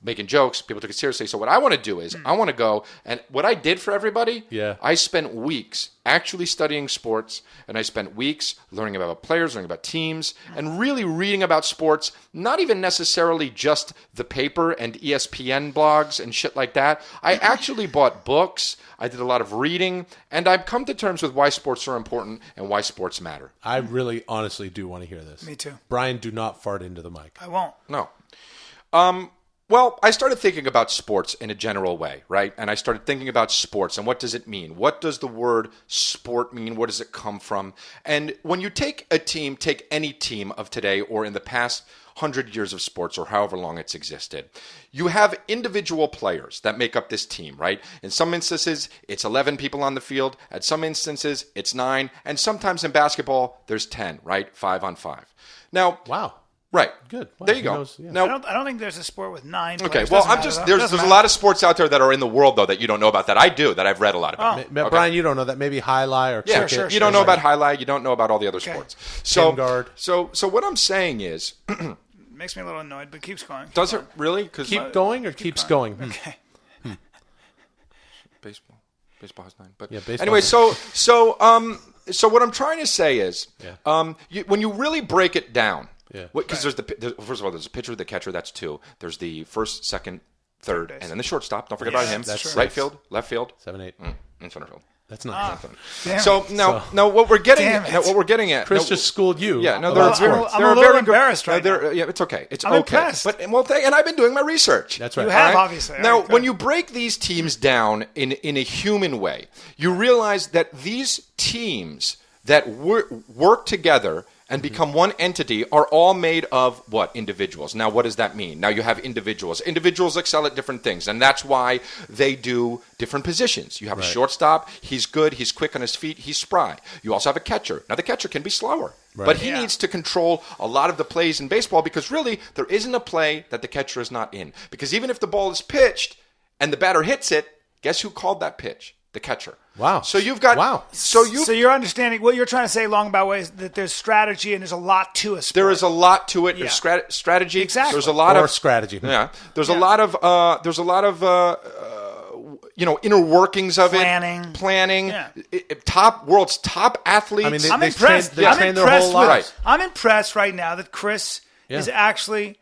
making jokes. People took it seriously. So what I want to do is I want to go, and what I did for everybody, I spent weeks actually studying sports, and I spent weeks learning about players, learning about teams, and really reading about sports, not even necessarily just the paper and ESPN blogs and shit like that. I actually bought books. I did a lot of reading, and I've come to terms with why sports are important and why sports matter. I really, honestly do want to hear this. Me too. Brian, do not fart into the mic. I won't. No. Well, I started thinking about sports in a general way, right? And I started thinking about sports and what does it mean? What does the word sport mean? Where does it come from? And when you take a team, take any team of today or in the past 100 years of sports or however long it's existed, you have individual players that make up this team, right? In some instances, it's 11 people on the field. At some instances, it's 9. And sometimes in basketball, there's 10, right? 5 on 5. Now, Wow. right. Good. Wow, There you who go. knows? Yeah. Now, I don't think there's a sport with 9 players. okay, well, Doesn't I'm matter, just though. there's Doesn't a matter. lot of sports out there that are in the world though that you don't know about that I do that I've read a lot about. Brian, you don't know that. Maybe highlight or cricket. sure, You don't know about highlight. You don't know about all the other sports. So, Pin guard. so what I'm saying is, Makes me a little annoyed, but keeps going. does it really? Because Keep going or keeps going? Okay. baseball has 9. But Yeah, baseball anyway, has so what I'm trying to say is, Yeah. when you really break it down, Yeah. because first of all, there's a pitcher, the catcher, that's 2. There's the first, second, third, base. and then the shortstop. Don't forget about him. that's Right six. field, left field, 7, 8. and center field. That's not. Damn So it. now what we're getting Damn at, it. what we're getting at, Chris no, just schooled you. yeah, no, about they're, sports. I'm they're a little very good. embarrassed right they're- now. Yeah, it's okay. It's I'm okay. impressed. But and I've been doing my research. That's right. You have, All obviously. All Now, right, good. when you break these teams down in a human way, you realize that these teams that work together and become one entity are all made of what? Individuals. Now, what does that mean? Now, you have individuals. Individuals excel at different things, and that's why they do different positions. You have a shortstop. He's good. He's quick on his feet. He's spry. You also have a catcher. Now, the catcher can be slower, but he needs to control a lot of the plays in baseball because really there isn't a play that the catcher is not in. Because even if the ball is pitched and the batter hits it, guess who called that pitch? The catcher. Wow. So you've got So you're understanding what you're trying to say long about ways that there's strategy and there's a lot to a sport. there is a lot to it. Yeah. There's strategy. Exactly. There's a lot Or of strategy. Yeah. There's a lot of inner workings of Planning. Planning. Yeah. World's top athletes. I mean, I'm they impressed. Train, they I'm train their impressed whole with. lives. I'm impressed right now that Chris is Yeah. actually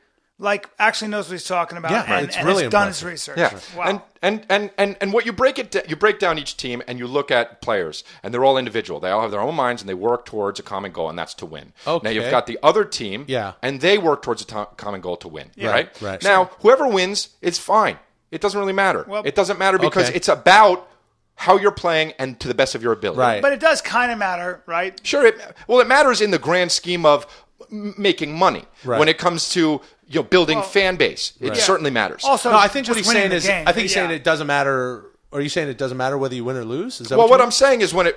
knows what he's talking about. Yeah, and, it's and really has done his impressive. research. Yeah, Wow. and what you break down each team and you look at players and they're all individual. They all have their own minds and they work towards a common goal and that's to win. Okay. Now you've got the other team, Yeah. and they work towards a common goal to win. Right. Right. Now whoever wins, it's fine. It doesn't really matter. Well, it doesn't matter because Okay. it's about how you're playing and to the best of your ability. Right. But it does kind of matter, right? Sure. It matters in the grand scheme of making money. Right. When it comes to building fan base, it certainly matters. Also, No, I think what just he's saying winning the is, game, I think he's yeah. saying it doesn't matter. Are you saying it doesn't matter whether you win or lose? Is that Well, what what I'm saying is when you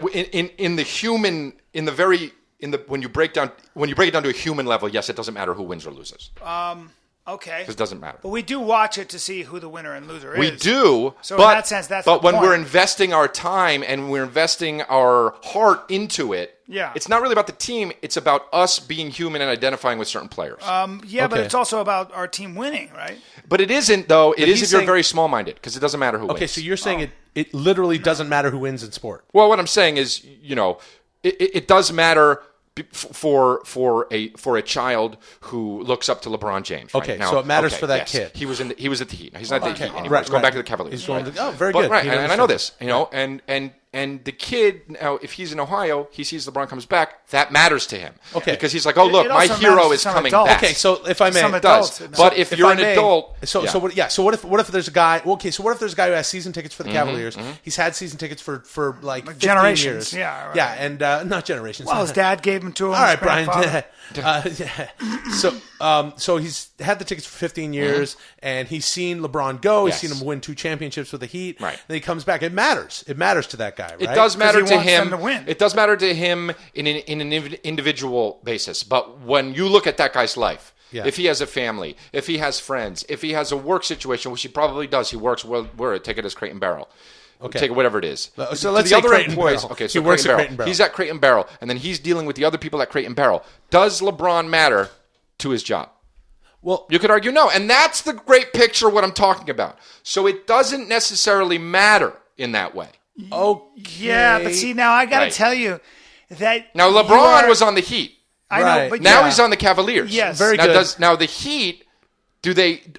break it down to a human level, yes, it doesn't matter who wins or loses. Okay. Because it doesn't matter. But we do watch it to see who the winner and loser is. We do. So but, in that sense, that's but the when point. we're investing our time and we're investing our heart into it, Yeah. it's not really about the team. It's about us being human and identifying with certain players. Yeah, but Okay. it's also about our team winning, right? but it isn't, though. It is he's if you're saying- very small-minded because it doesn't matter who Okay, wins. so you're saying it literally doesn't matter who wins in sport. Well, what I'm saying is, it does matter for a child who looks up to LeBron James. Right? Okay, Now, so it matters okay, for that yes. kid. He was at the Heat. Now, he's not at the Heat anymore. Right, He's going right. back to the Cavaliers. He's going right. to, very But, good. right, He and I know understands. this, and the kid now, if he's in Ohio, he sees LeBron comes back. That matters to him. Okay. because he's like, oh look, It my also hero matters to is some coming adults. back. Okay, so if I may, Some It does. adults. But if you're I an may- adult, so what if there's a guy? Okay, so what if there's a guy who has season tickets for the Cavaliers? He's had season tickets for like 15 generations. years. Yeah, right. yeah, and not generations. Well, his dad gave him to him. All right, his Brian. grandfather. So he's had the tickets for 15 years, and he's seen LeBron go. Yes. He's seen him win 2 championships with the Heat. Right. Then he comes back. It matters. It matters to that guy, right? It does matter he to wants him. them to win. It does matter to him in an individual basis. But when you look at that guy's life, Yeah. if he has a family, if he has friends, if he has a work situation, which he probably does, he works where take it as Crate and Barrel. Okay. Take it whatever it is. So To let's the say other Crate and employees. Barrel. Okay, so He works Crate at and Crate and Barrel. He's at Crate and Barrel, and then he's dealing with the other people at Crate and Barrel. Does LeBron matter to his job? Well, You could argue no. And that's the great picture of what I'm talking about. So it doesn't necessarily matter in that way. okay. Yeah, but see, now I got to Right. tell you that Now, LeBron was on the Heat. I know, Right. but Now yeah. he's on the Cavaliers. Yes. Very now, good. Now the Heat,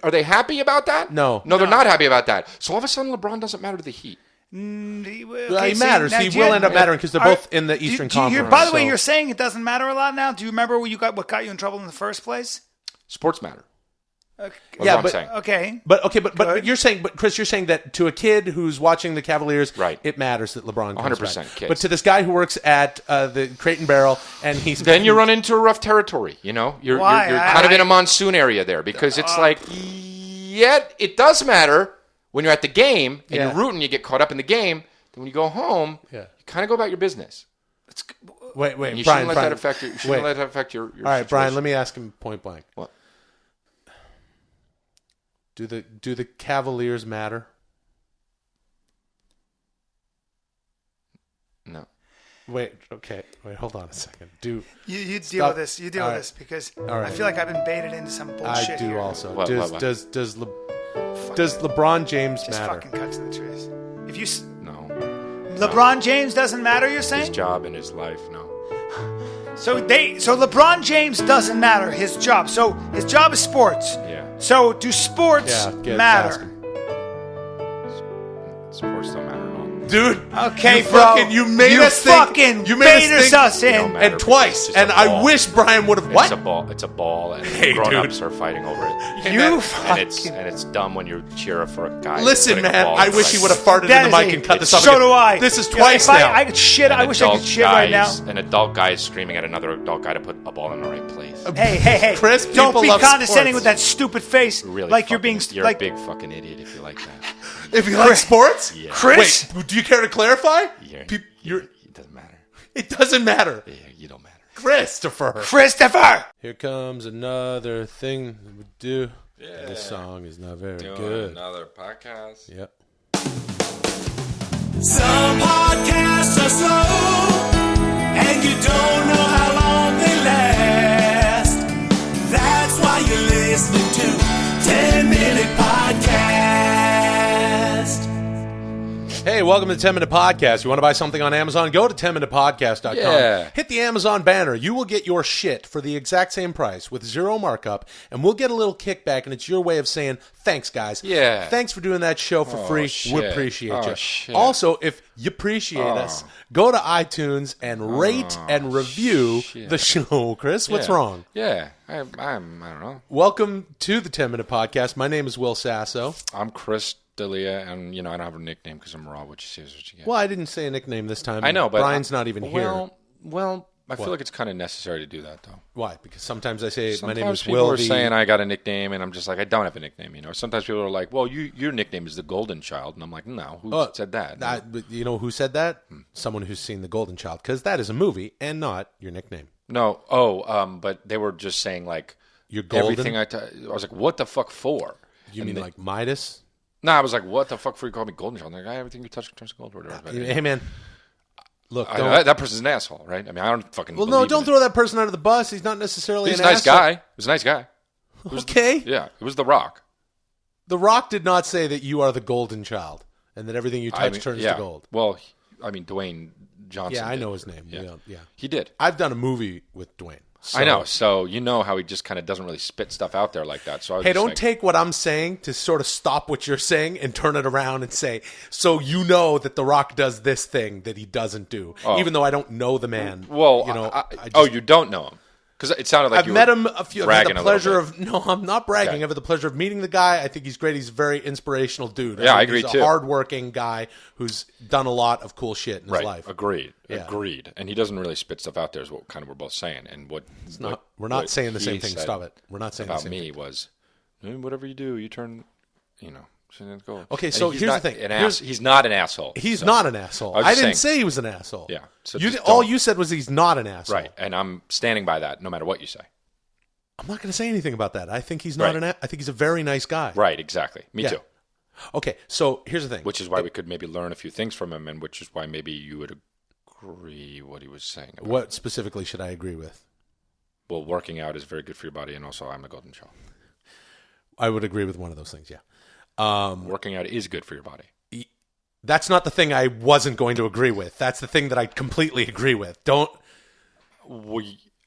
are they happy about that? No. No, they're not happy about that. So all of a sudden, LeBron doesn't matter to the Heat. Well, he matters. He will end up mattering because they're both in the Eastern Conference. By the way, so- you're saying it doesn't matter a lot now. Do you remember what got you in trouble in the first place? Sports matter. That's Yeah, what I'm but- saying. Okay. But you're saying, but Chris, you're saying that to a kid who's watching the Cavaliers, Right. it matters that LeBron comes 100% back. kids. But to this guy who works at the Crate and Barrel, and he's Then you run into a rough territory. You know, you're Why? kind of in a monsoon area there because it's like, yet it does matter when you're at the game and Yeah. you're rooting. You get caught up in the game. Then when you go home, Yeah. you kind of go about your business. Wait, And you Brian, shouldn't let Brian, that affect you. wait. Let that affect your All right, Brian, situation. let me ask him point blank. What? Do the Cavaliers matter? No. Wait, hold on a second. You deal Stop. with this. You deal All with right. this because All right. I feel like I've been baited into some bullshit I do here. also. What? Does LeBron James Just matter? fucking cuts in the trees. If you No. LeBron James doesn't matter, you're His saying? job and his life, no. So LeBron James doesn't matter, his job. So his job is sports. Yeah. So do sports Ask matter? him. Sports don't matter at all. Dude, Okay, you bro. fucking- you made us think- fucking you made us baited think- us in. Don't matter and twice, because it's and a I ball. wish Brian would have. It's What? a ball. It's a ball, and Hey, grown-ups dude. are fighting over it. You and fucking... it's dumb when you cheer for a guy. Listen, putting a man, ball I in wish he right. would have farted That in the is mic a- and cut this up. So again. do I. This is Yeah, twice if now. I could shit. I An wish I could adult shit right now. An adult guy is screaming at another adult guy to put a ball in the right place. Hey. Chris, don't people be love condescending sports. with that stupid face. Really like you're fucking- being... You're like, a big fucking idiot if you like that. If you like sports, Yeah. Chris? Wait, do you care to clarify? You're, You're, it doesn't matter. it doesn't matter, Yeah, you don't matter. Christopher! Here comes another thing we do. Yeah. This song is not very good. Another podcast. Yep. Some podcasts are slow, and you don't know how long they last. That's why you're listening to 10-Minute Podcast. Hey, welcome to the 10-Minute Podcast. You want to buy something on Amazon? Go to 10minutepodcast.com. Yeah. Hit the Amazon banner. You will get your shit for the exact same price with zero markup, and we'll get a little kickback, and it's your way of saying, thanks, guys. Yeah. Thanks for doing that show for free. We shit. appreciate Oh, you. shit. Also, if you appreciate us, go to iTunes and rate and review the show. Chris, what's Yeah. wrong? Yeah, I don't know. Welcome to the 10-Minute Podcast. My name is Will Sasso. I'm Chris D'Elia, and I don't have a nickname because I'm raw. What you see is what you get. Well, I didn't say a nickname this time. I know, but Brian's not even here. Well, I feel like it's kind of necessary to do that, though. Why? Because sometimes I say my name Sometimes is people Will. are saying I got a nickname, and I'm just like, I don't have a nickname. Sometimes people are like, well, your nickname is the Golden Child, and I'm like, no, who said that? But you know who said that? Someone who's seen The Golden Child, because that is a movie and not your nickname. No, but they were just saying like You're golden. everything I was like, what the fuck for? You mean like Midas? No, I was like, what the fuck for you call me Golden Child? I'm like, everything you touch turns to gold or whatever. But, Hey man, look. I know, that person's an asshole, right? I mean, I don't fucking. Well, no, believe don't in throw that person under the bus. He's not necessarily He's a an nice asshole. guy. He was a nice guy. Okay. Yeah, it was The Rock. The Rock did not say that you are the Golden Child and that everything you touch turns yeah. to gold. Well, I mean, Dwayne Johnson. Yeah, I did. know his name. Yeah. Yeah. He did. I've done a movie with Dwayne. So. I know. So you know how he just kind of doesn't really spit stuff out there like that. So I was Hey, just don't like, take what I'm saying to sort of stop what you're saying and turn it around and say, so you know that The Rock does this thing that he doesn't do, even though I don't know the man. Well, you know, you don't know him because it sounded like I've you met were him a few. I've had bragging the a little pleasure bit. of. No, I'm not bragging. Okay. I've had the pleasure of meeting the guy. I think he's great. He's a very inspirational dude. Yeah, I think agree, he's too. a hardworking guy who's done a lot of cool shit in his Right. life. Agreed. Yeah. Agreed. And he doesn't really spit stuff out there. Is what kind of we're both saying. And We're not saying the he same thing. said Stop it. We're not saying the about same me thing. was whatever you do, you turn, gold. Okay, And so he's here's not the thing. He's not an asshole. He's So- not an asshole. was I just didn't saying- say he was an asshole. Yeah. So You just all don't- you said was he's not an asshole. Right. And I'm standing by that no matter what you say. I'm not going to say anything about that. I think he's not Right. I think he's a very nice guy. Right. Exactly. Me Yeah. too. Okay, so here's the thing. Which is why we could maybe learn a few things from him, and which is why maybe you would agree what he was saying. About What specifically should I agree with? Well, working out is very good for your body, and also I'm a Golden Child. I would agree with one of those things, yeah. Working out is good for your body. That's not the thing I wasn't going to agree with. That's the thing that I completely agree with. Don't.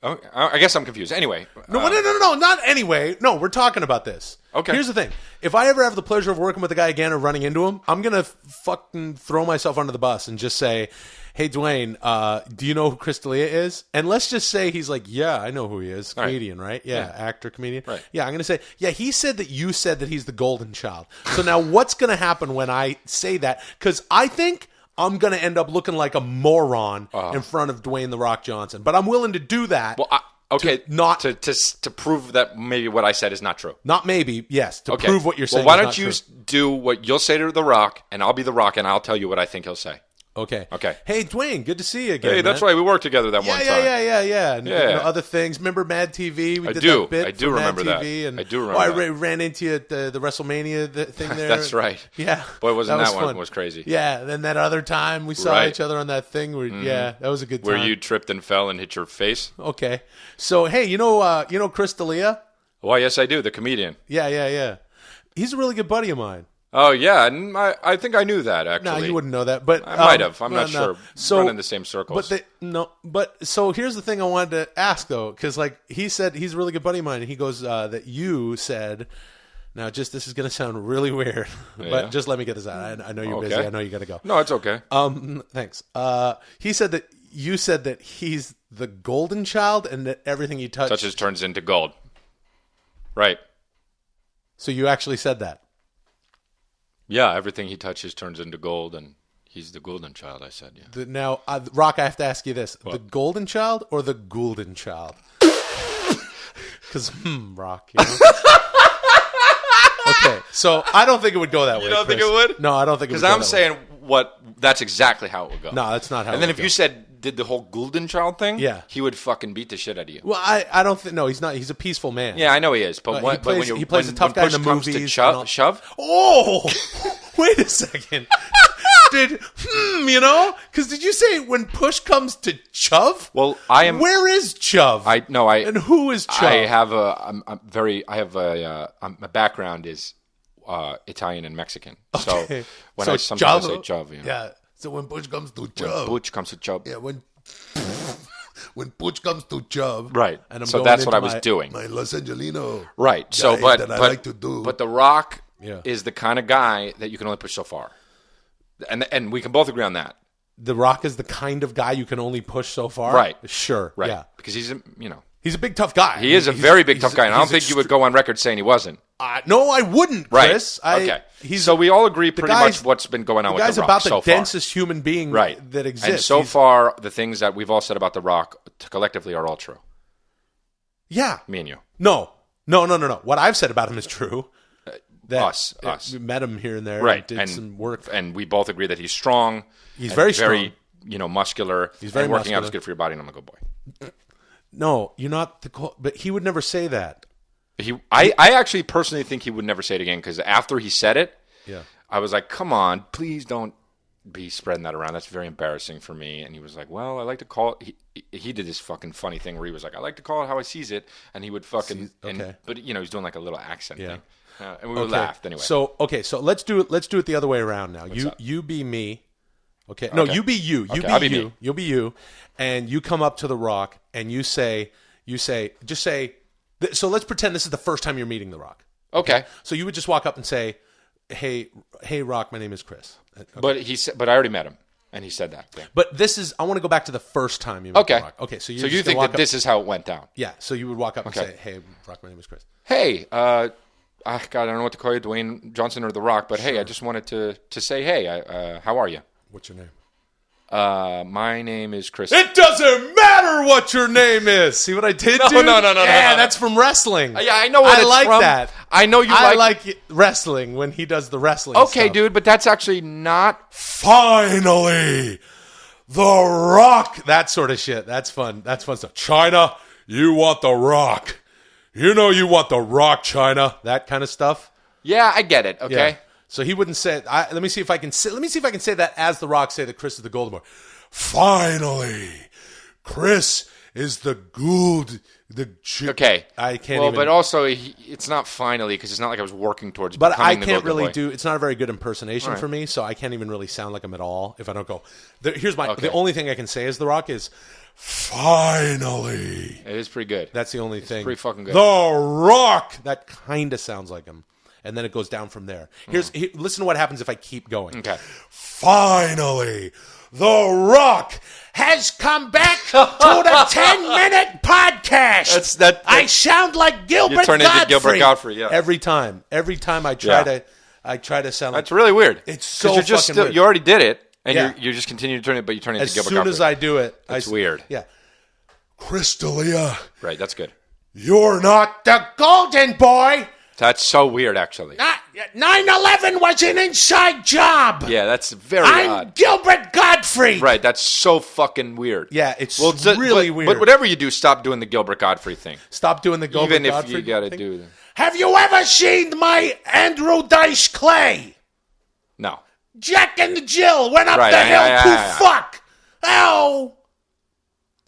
Oh, I guess I'm confused. Anyway. No, not anyway. No, we're talking about this. Okay. Here's the thing. If I ever have the pleasure of working with a guy again or running into him, I'm going to fucking throw myself under the bus and just say, hey, Dwayne, do you know who Chris D'Elia is? And let's just say he's like, yeah, I know who he is. Comedian, right? Yeah, actor, comedian. Right. Yeah, I'm going to say, yeah, he said that you said that he's the golden child. So now what's going to happen when I say that? Because I think I'm going to end up looking like a moron in front of Dwayne "The Rock" Johnson. But I'm willing to do that. Well, to prove that maybe what I said is not true. Not maybe, yes. To prove what you're saying. Well, why don't you do what you'll say to The Rock, and I'll be The Rock, and I'll tell you what I think he'll say. Okay. Okay. Hey, Dwayne, good to see you again. Hey, that's right. We worked together that one time. Yeah. And, other things. Remember Mad TV? We did that bit. I do remember Mad that. TV, and, I do remember. I ran into you at the WrestleMania thing there. That's right. Yeah. Boy, wasn't that fun. was crazy. Yeah. And then that other time we saw each other on that thing. Yeah, that was a good time. Where you tripped and fell and hit your face. Okay. So hey, you know Chris D'Elia? Why, yes, I do. The comedian. Yeah. He's a really good buddy of mine. Oh, yeah, and I think I knew that, actually. No, you wouldn't know that, but I might have. I'm not sure. So, run in the same circles. So here's the thing I wanted to ask, though, because like he said he's a really good buddy of mine, and he goes that you said. Now, this is going to sound really weird, but just let me get this out. I know you're busy. I know you got to go. No, it's okay. Thanks. He said that you said that he's the golden child, and that everything he touches turns into gold. Right. So you actually said that. Yeah, everything he touches turns into gold, and he's the golden child, I said, yeah. Now, Rock, I have to ask you this. What? The golden child or the golden child? Because, Rock, you know? Okay, so I don't think it would go that way, You don't Chris. think it would? No, I don't think it would go Because I'm that saying way. that's exactly how it would go. No, that's not how And it then would if you said, did the whole golden child thing, Yeah. he would fucking beat the shit out of you. Well, I don't think... No, he's not. He's a peaceful man. Yeah, I know he is. But, he plays a tough guy in the comes movies. to shove? Oh! Wait a second. Because did you say when push comes to shove? Well, I am... Where is shove? And who is shove? My background is Italian and Mexican. Okay. So when I sometimes say shove, Yeah. So when push comes to shove. When push comes to shove. Yeah, when push comes to shove. Right. And I'm so going that's what into I was doing. My Los Angelino. Right. So, but I like to do. But The Rock is the kind of guy that you can only push so far, and we can both agree on that. The Rock is the kind of guy you can only push so far. Right. Sure. Right. Yeah. Because he's a big tough guy. He is a very big tough guy, and I don't think you would go on record saying he wasn't. No, I wouldn't, Chris. Right. Okay. So we all agree pretty much what's been going on with The Rock so far. The guy's about the densest human being that exists. And so far, the things that we've all said about The Rock collectively are all true. Yeah. Me and you. No. What I've said about him is true. Us. We met him here and there. Right. And did some work. And we both agree that he's strong. He's very strong. Muscular. He's very working muscular. out is good for your body, and I'm a good boy. No, you're not but he would never say that. I actually personally think he would never say it again, because after he said it, I was like, come on, please don't be spreading that around. That's very embarrassing for me. And he was like, well, I like to call it. He did this fucking funny thing where he was like, I like to call it how I sees it. And he would fucking, but he's doing like a little accent thing. And we laughed anyway. So let's do it the other way around now. You be me. Okay. No, you be you. You be you. You'll be you. And you come up to The Rock and you say, so let's pretend this is the first time you're meeting The Rock. Okay. So you would just walk up and say, hey, Rock, my name is Chris. Okay. But I already met him, and he said that. Yeah. But I want to go back to the first time you met The Rock. Okay. So you think that this is how it went down? Yeah. So you would walk up and say, hey, Rock, my name is Chris. Hey, God, I don't know what to call you, Dwayne Johnson or The Rock, but hey, I just wanted to say, hey, how are you? What's your name? My name is Chris. It doesn't matter what your name is. See what I did, dude? No. Yeah, that's from wrestling. Yeah, I know what I it's like from. that. I know you I like... like wrestling when he does the wrestling Okay, stuff. dude, but that's actually not... Finally, The Rock. That sort of shit. That's fun. That's fun stuff. China, you want The Rock. You know you want The Rock, China. That kind of stuff. Yeah, I get it, okay? Yeah. So he wouldn't say it. Let me see if I can say that as The Rock say that Chris is the golden boy. Finally, Chris is the Okay. I can't well, even. but also, it's not finally, because it's not like I was working towards But becoming I the can't Golden really Boy. do. It's not a very good impersonation All right. for me, so I can't even really sound like him at all if I don't go. Here's my. Okay. The only thing I can say as The Rock is, finally. It is pretty good. That's the only thing. pretty fucking good. The Rock. That kind of sounds like him, and then it goes down from there. Listen to what happens if I keep going. Okay. Finally, The Rock has come back to the 10-minute podcast. I sound like Gilbert You turn Godfrey. into Gilbert Godfrey, yeah. Every time I try to sound like. That's really weird. It's so you're just fucking weird. You already did it, and Yeah. you're just continuing to turn it, but you turn it into As Gilbert soon Godfrey. as I do it, It's weird. Yeah. Crystalia, Right, that's good. you're not the golden boy. That's so weird, actually. 9/11 was an inside job. Yeah, that's very I'm odd. Gilbert Godfrey. Right, that's so fucking weird. Yeah, it's really weird. But whatever you do, stop doing the Gilbert Godfrey thing. Stop doing the Gilbert Even if Godfrey you got to thing. do that. Have you ever seen my Andrew Dice Clay? No. Jack and Jill went up Right, the hill to yeah. fuck. Oh.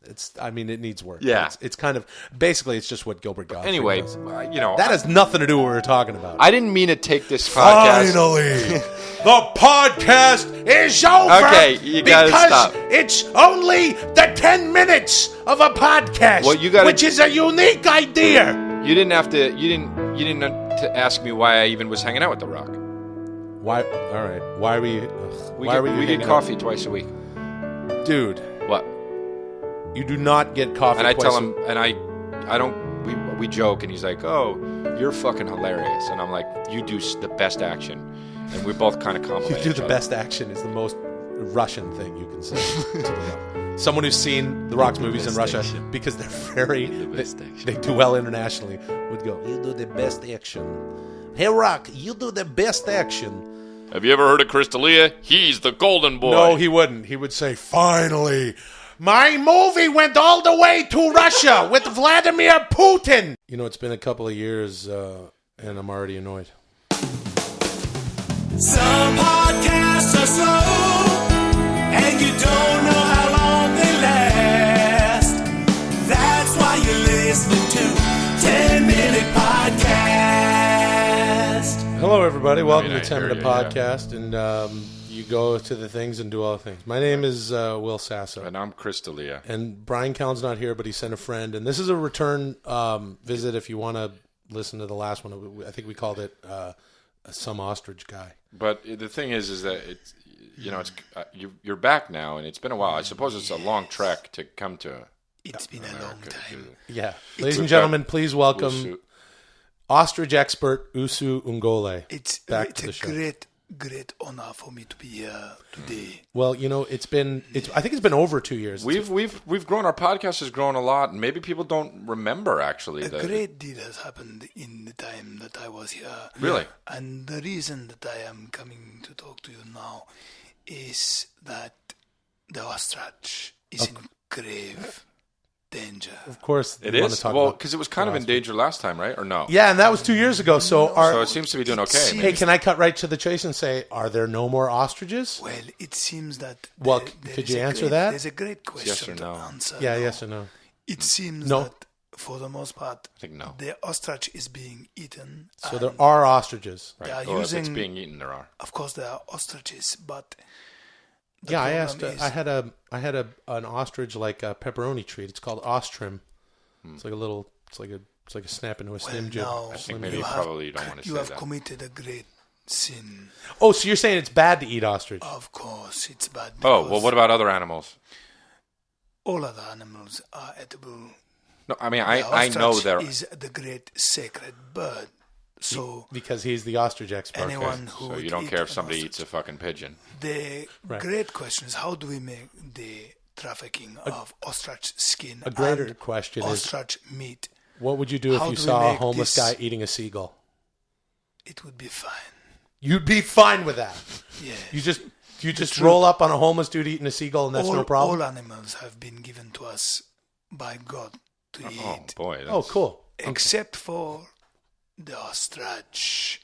It needs work. Yeah. It's kind of, basically, it's just what Gilbert Godfrey Anyway, does. that has nothing to do with what we're talking about. I didn't mean to take this podcast. Finally, the podcast is over. Okay, you gotta because stop. It's only the 10 minutes of a podcast, Well, you gotta- which is a unique idea. You didn't have to. You didn't have to ask me why I even was hanging out with The Rock. Why? All right. Why were you? We why were you get hanging coffee twice a week. out? Dude? What? You do not get coffee. And I twice tell him, and I don't. We joke, and he's like, "Oh, you're fucking hilarious," and I'm like, "You do the best action," and we both kind of compliment. You do each the other. best action is the most Russian thing you can say. to The Rock. Someone who's seen The Rock's movies in Russia, because they're they do well internationally, would go, "You do the best action." Hey, Rock, you do the best action. Have you ever heard of Crystalia? He's the golden boy. No, he wouldn't. He would say, "Finally, my movie went all the way to Russia with Vladimir Putin." You know, it's been a couple of years, and I'm already annoyed. Some podcasts are slow, and you don't know how long they last. That's why you're listening to 10-Minute Podcast. Hello, everybody. Welcome I to 10 hear Minute you, yeah. Podcast, and you go to the things and do all the things. My name is Will Sasso, And I'm Crystalia. and Bryan Callen's not here, but he sent a friend, and this is a return visit. If you want to listen to the last one, I think we called it Some Ostrich Guy. But the thing is that it's you're back now, and it's been a while. I suppose it's a long trek to come to. It's been a long time. Yeah, ladies and gentlemen, please welcome ostrich expert Eugh Seugh'Insecure. It's back it's to the a show. great honor for me to be here today. Well, you know, I think it's been over 2 years. We've grown. Our podcast has grown a lot, and maybe people don't remember actually. A great deal has happened in the time that I was here. Really? And the reason that I am coming to talk to you now is that the ostrich is in grave danger. Of course, It we want is to talk well about because it was kind of in danger last time, right? Or no? Yeah, and that was 2 years ago. So So it seems to be doing okay. Hey, can I cut right to the chase and say, are there no more ostriches? Well, it seems that... Well, there could is you a answer great- that? There's a great question or no? to answer. Yeah, now. yes or no? It seems No. that, for the most part, I think no. the ostrich is being eaten. So and there are ostriches. They are Or if it's using... being eaten, there are. Of course, there are ostriches, but... the Yeah, I problem asked. is- I had an ostrich like a pepperoni treat. It's called Ostrim. It's like a little. It's like a snap into a Slim Jim. now, I think maybe you probably don't want to you say have that. committed a great sin. Oh, so you're saying it's bad to eat ostrich? Of course, it's bad. Oh well, because what about other animals? all other animals are edible. No, I mean The I know ostrich there. is the great sacred bird. So Because he's the ostrich expert. anyone who So would you don't eat care if an somebody ostrich- eats a fucking pigeon. The Right. great question is, how do we make the trafficking of ostrich skin A greater and question is, ostrich meat? what would you do if how you do we saw a make homeless this- guy eating a seagull? It would be fine. You'd be fine with that. Yeah. You just roll up on a homeless dude eating a seagull, and that's all, no problem. all animals have been given to us by God to Oh eat, boy. Oh, cool. except for the ostrich.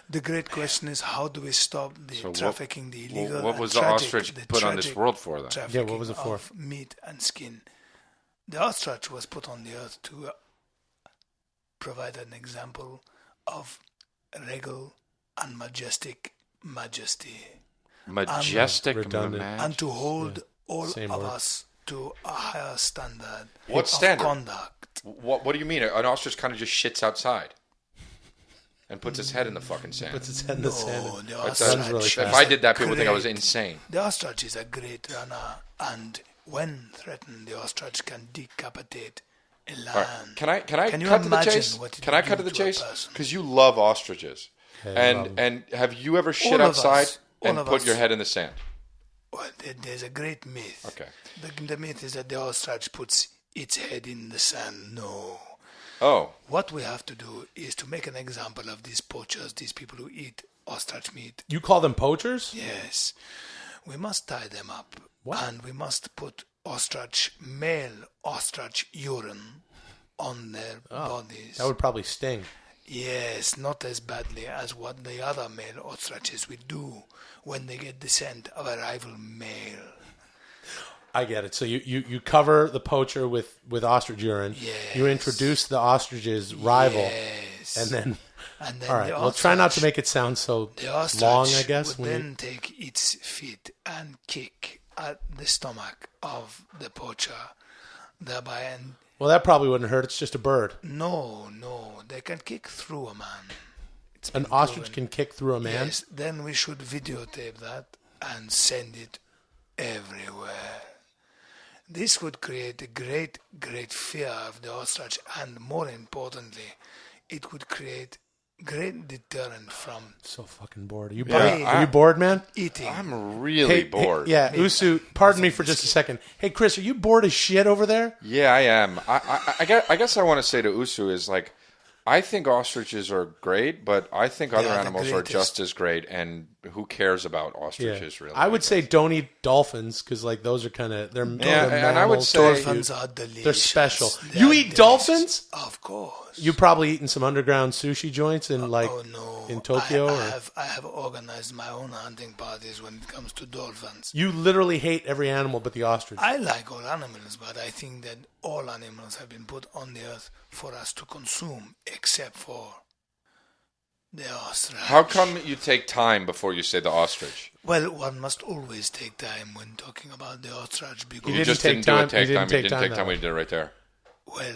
The great question is, how do we stop the So trafficking, the illegal what was and the tragic, ostrich the put on this tragic world for then? trafficking Yeah, what was it for? of meat and skin? The ostrich was put on the earth to provide an example of regal and majestic majesty. Majestic redundant. And to hold all Same of word. us to a higher standard What of standard? conduct. What do you mean? An ostrich kind of just shits outside and puts its head in the fucking sand. Puts its head in the sand. No, the That's ostrich really is fast. If I did that, people would think I was great- insane. The ostrich is a great runner, and when threatened, the ostrich can decapitate a lion. All right. Can I Can you cut to the imagine chase? what it Can I would cut to do the to a chase? person? Because you love ostriches. Yeah, I love 'em. And have you ever shit All of outside us. All and of put us. your head in the sand? Well, there's a great myth. Okay. The myth is that the ostrich puts its head in the sand. No. Oh, What we have to do is to make an example of these poachers, these people who eat ostrich meat. You call them poachers? Yes. We must tie them up. What? And we must put male ostrich urine on their bodies. That would probably sting. Yes, not as badly as what the other male ostriches would do when they get the scent of a rival male. I get it. So you cover the poacher with ostrich urine. Yes. You introduce the ostrich's rival. Yes. And then, And then all right, the well, try not to ostrich- make it sound so The ostrich long, I guess. would when you- then take its feet and kick at the stomach of the poacher, thereby well, that probably wouldn't hurt. It's just a bird. no, they can kick through a man. It's An been ostrich proven. can kick through a man. Yes, then we should videotape that and send it everywhere. This would create a great, great fear of the ostrich, and more importantly, it would create great deterrent from So fucking bored. Are you, Yeah, bored? Are you bored, man? eating. I'm really bored. yeah, Usu, pardon me for just a second. Hey, Chris, are you bored as shit over there? Yeah, I am. I guess I want to say to Usu is like, I think ostriches are great, but I think other are the animals are greatest. just as great. And who cares about ostriches? Really, I would say don't eat dolphins because like those are kind of they're Yeah, they're and I would mammals. say- Dolphins are delicious. They're special. They You are eat delicious. dolphins? Of course. You probably eaten some underground sushi joints in like Oh no! in Tokyo. I have organized my own hunting parties when it comes to dolphins. You literally hate every animal but the ostrich. I like all animals, but I think that all animals have been put on the earth for us to consume, except for the ostrich. How come you take time before you say the ostrich? Well, one must always take time when talking about the ostrich because, You didn't just take didn't time- do it. Take you time. didn't You take didn't time take that time way. when you did it right there. well,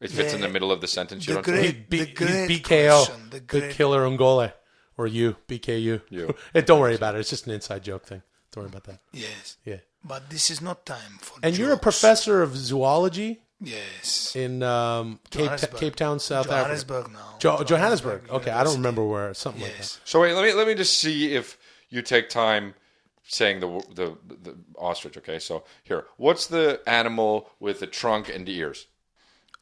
It fits in the The- middle of the sentence. You the don't great- think? He's the great BKO, question, the the great- killer Ngole, or you, BKU. You. Don't worry about it. It's just an inside joke thing. Don't worry about that. yes. Yeah. But this is not time for And you're a jokes. professor of zoology Yes. in Johannesburg. Cape Town, South Africa. Johannesburg now. Johannesburg. Okay, I don't University. remember where. Something like that. Yes. So wait, let me just see if you take time saying the ostrich. Okay, so here, what's the animal with the trunk and the ears?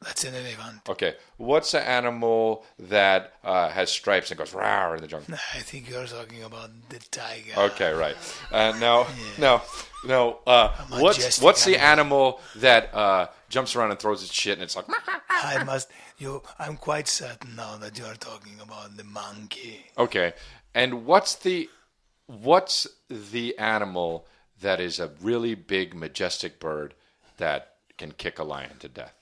That's an elephant. Okay, what's the animal that has stripes and goes rawr in the jungle? I think you're talking about the tiger. Okay, right. No. What's majestic the animal that jumps around and throws its shit and it's like? I'm quite certain now that you are talking about the monkey. Okay, and what's the animal that is a really big, majestic bird that can kick a lion to death?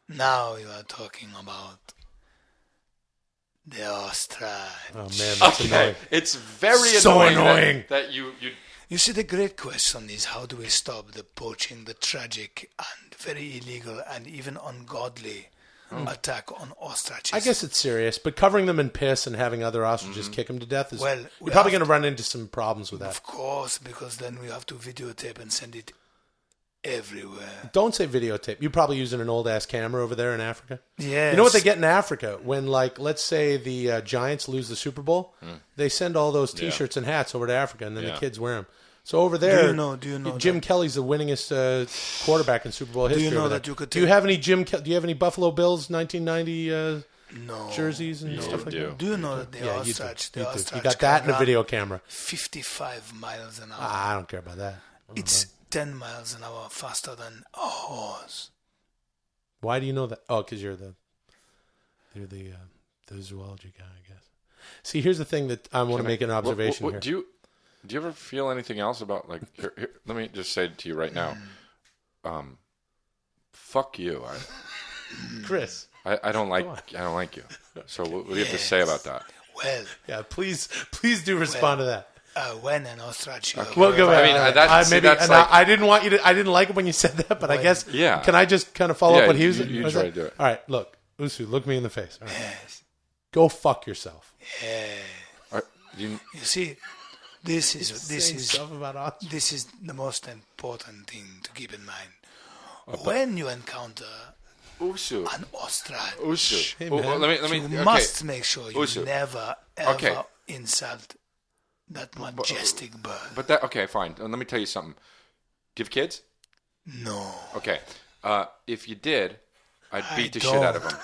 Now you are talking about the ostrich. Oh man, that's annoying. It's very So annoying, annoying. that you You see, the great question is how do we stop the poaching, the tragic and very illegal and even ungodly attack on ostriches? I guess it's serious, but covering them in piss and having other ostriches kick them to death is. Well, you're we probably have going to run into some problems with that. Of course, because then we have to videotape and send it everywhere. Don't say videotape. You're probably using an old ass camera over there in Africa. Yes. You know what they get in Africa when, like, let's say the Giants lose the Super Bowl, they send all those T-shirts and hats over to Africa, and then the Yeah. kids wear them. So over there, Do you know Jim that- Kelly's the winningest quarterback in Super Bowl history. you know over that there. you could Do you take- have any Do you have any Buffalo Bills 1990 No. jerseys and stuff like do. that? Do you know that the Yeah, you do. ostrich, You the do. ostrich You got can that in a run video camera. 55 miles an hour. I don't care about that. It's 10 miles an hour faster than a horse. Why do you know that? Oh, because you're the zoology guy, I guess. See, here's the thing that I want to make an observation here. Do you ever feel anything else about like? Here, let me just say to you right now. fuck you. Chris. I don't like you. So what do you have to say about that? Well, Yeah, please do respond to that. when an ostrich. Well, go ahead. I mean, that's like- I didn't want you to. I didn't like it when you said that, but I guess. Yeah. Can I just kind of follow up what he was? you was try that? to do it. All right, look, Usu, look me in the face. All right. Yes. Go fuck yourself. You See, this is Stuff about ostriches. this is the most important thing to keep in mind. When you encounter Usu. an ostrich, Usu. Hey, Oh, man. let me. you Okay. must make sure you Usu. never ever Okay. insult that majestic bird. But that okay, fine. Let me tell you something. Give kids? No. Okay. If you did, I'd beat the shit don't. out of them.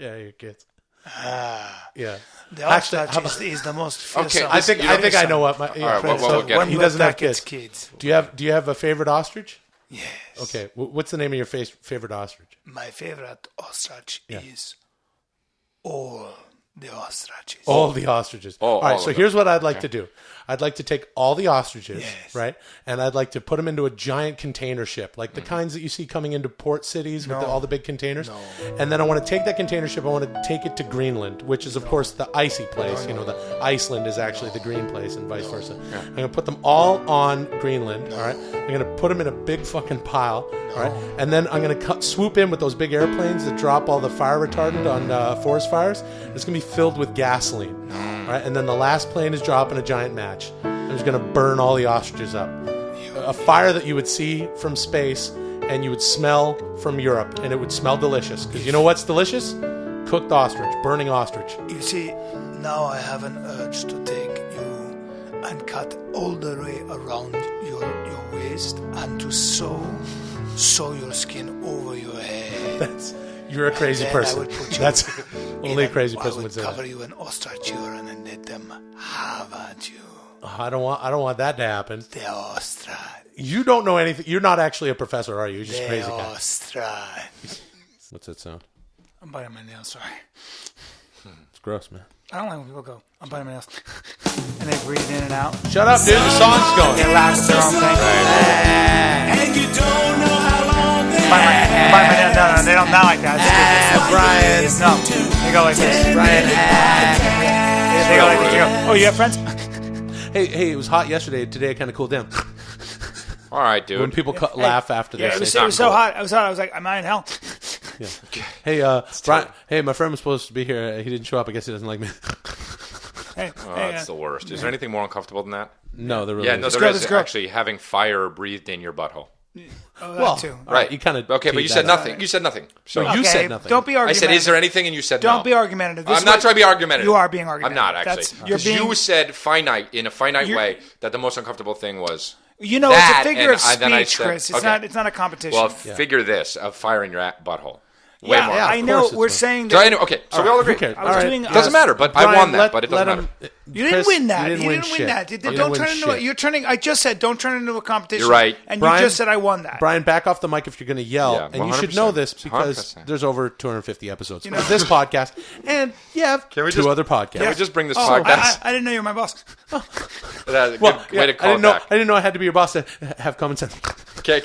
Yeah, your kids. Ah, Yeah. the Actually, ostrich how about- is the most Okay, fearsome. I think I know what my. Yeah, right, well, so we'll get One he will doesn't have attack its kids. kids. Do you have a favorite ostrich? Yes. Okay. What's the name of your favorite ostrich? My favorite ostrich is all the ostriches. All the ostriches. All right, all so of here's what I'd like to do. I'd like to take all the ostriches, Yes. right? And I'd like to put them into a giant container ship, like the kinds that you see coming into port cities with all the big containers. And then I want to take that container ship, I want to take it to Greenland, which is, of course, the icy place. The Iceland is actually the green place and vice versa. I'm going to put them all on Greenland, all right? I'm going to put them in a big fucking pile, all right? And then I'm going to swoop in with those big airplanes that drop all the fire retardant on forest fires. It's going to be filled with gasoline, all right? And then the last plane is dropping a giant match. I'm just going to burn all the ostriches up. A fire that you would see from space and you would smell from Europe, and it would smell delicious. Because you know what's delicious? Cooked ostrich, burning ostrich. You see, now I have an urge to take you and cut all the way around your waist and to sew your skin over your head. You're a crazy Then I person. would put you That's only a in crazy I person would would say cover that. you in ostrich urine and let them have at you. I don't want that to happen. The ostrich. You don't know anything. You're not actually a professor, are you? You're just a The crazy guy. ostrich. What's that sound? I'm biting my nails, sorry. It's gross, man. I don't like when people go, I'm biting my nails. And they breathe in and out. Shut up, dude. The song's going. They laugh at their own thing. And you don't know how long they Bite my nails. No, they don't like that. Brian. No, they go like this. Brian. They go like this. They go, oh, you have friends? Hey, it was hot yesterday. Today it kind of cooled down. All right, dude. When people laugh after Yeah, this. it was so hot. I was like, am I in hell? Hey, Brian. Hey, my friend was supposed to be here. He didn't show up. I guess he doesn't like me. Hey, Oh, that's the worst. Is there anything more uncomfortable than that? No, there really Yeah, no, isn't. there go, is let's go. actually having fire breathed in your butthole. oh, Well, that too. all right, you kind of Okay, but you said nothing. You said nothing. So You said nothing. Don't be I argumentative. said, is there anything? And you said no. Don't be argumentative. This I'm is not what- trying to be argumentative. You are being I'm argumentative. not actually. That's, you're Because being, you said finite in a finite You're- way that the most uncomfortable thing was. you know, that, it's a figure and of then I speech, said- Chris. It's okay. not. It's not a competition. Well, figure this: of fire in your butthole. Way yeah, more. yeah, I of know. course it's We're more. saying So that anyway, okay, so we all agree. Who cares? I was All right. doing- It doesn't matter, but I won that. But it doesn't matter. you didn't Chris, win that. You didn't win win shit. that. You Don't didn't turn win into it. shit. You're turning. I just said don't turn it into a competition. You're right. And Brian- you just said I won that. Brian, back off the mic if you're going to yell. Yeah, and you should know 100%. this because 100%. there's over 250 episodes of this podcast. And you have we two just- other podcasts. Can we just bring this Oh, podcast? I didn't know you were my boss. Well, Well, way to call I it didn't know. back. I didn't know I had to be your boss to have common sense. Okay.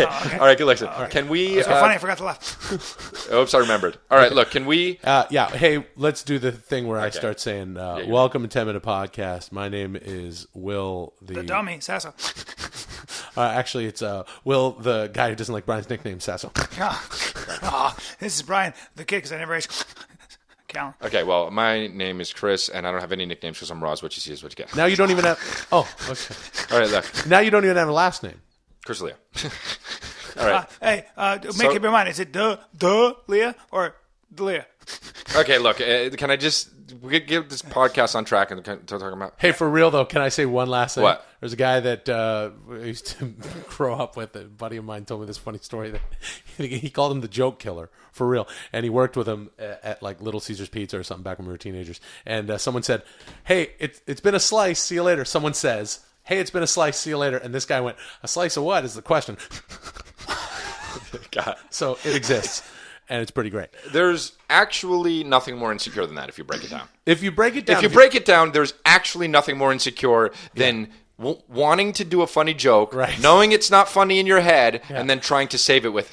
All right, good. Listen, can we? So funny. I forgot to laugh. Oops, I remembered. All right, look, can we? Yeah. Hey, let's do the thing where I start saying, you're "Welcome to 10 Minute Podcast." My name is Will The dummy, Sasso. Actually, it's Will, the guy who doesn't like Brian's nickname, Sasso. This is Brian, the kid, because I never ate. Callen. Okay, well, my name is Chris, and I don't have any nicknames because I'm Roz. What you see is what you get. Now you don't even have. Oh, okay. All right, look, Now you don't even have a last name. Chris Leo. All right. Hey, make up your mind. Is it Leah or Leah? Okay, look, can I just get this podcast on track and talking about? Hey, for real though, can I say one last thing? What? There's a guy that I used to grow up with. A buddy of mine told me this funny story that he called him the joke killer, for real. And he worked with him at like Little Caesars Pizza or something back when we were teenagers. And someone said, "Hey, it's been a slice. See you later." Someone says, "Hey, it's been a slice. See you later." And this guy went, "A slice of what?" is the question. God. So it exists, and it's pretty great. There's actually nothing more insecure than that if you break it down. If you break it down, If you break it down, there's actually nothing more insecure than wanting to do a funny joke, Right. knowing it's not funny in your head, and then trying to save it with.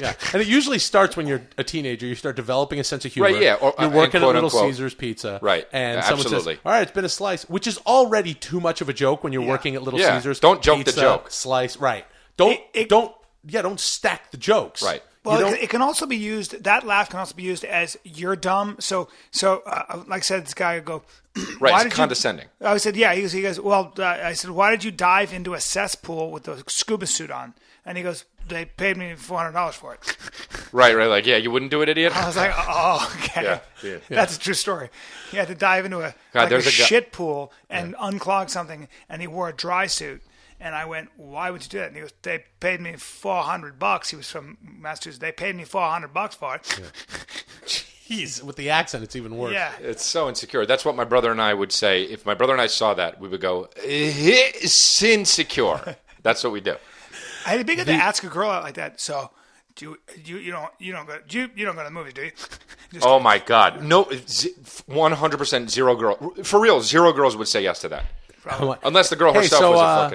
Yeah, and it usually starts when you're a teenager. You start developing a sense of humor. Right, yeah. Or, you're working quote, at Little unquote. Caesars Pizza. Right, And someone absolutely. says, all right, it's been a slice, which is already too much of a joke when you're working at Little Yeah, Caesars. don't joke the Pizza, joke. Slice, right. Don't stack the jokes. Right. Well, it can also be used. That laugh can also be used as "you're dumb." So, like I said, this guy would go, Right, "Why it's did condescending." I said, "Yeah." He goes, "Well," I said, "Why did you dive into a cesspool with the scuba suit on?" And he goes, "They paid me $400 for it." Right. Like, yeah, you wouldn't do it, idiot. I was like, "Oh, okay." Yeah. That's a true story. He had to dive into a there's a guy- shit pool and unclog something, and he wore a dry suit. And I went, "Why would you do that?" And he goes, "They paid me $400. He was from Massachusetts. They paid me $400 for it. Jeez, with the accent, it's even worse. Yeah. It's so insecure. That's what my brother and I would say. If my brother and I saw that, we would go, insecure. That's what we do. I'd be good to ask a girl out like that. So, you don't go to the movies, do you? Just Oh my God. No, 100% zero girl. For real, zero girls would say yes to that. Unless the girl herself was a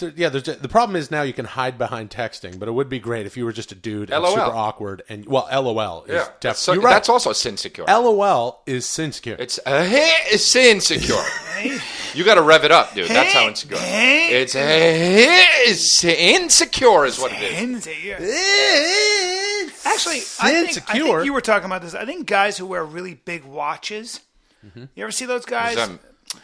fucking... the problem is now you can hide behind texting, but it would be great if you were just a dude and LOL. super awkward. And LOL is Yeah. definitely... You're right. That's also insecure. LOL is sinsecure. It's insecure. You got to rev it up, dude. That's how insecure. It's insecure is what it is. Insecure. Actually, I think you were talking about this. I think guys who wear really big watches. You ever see those guys?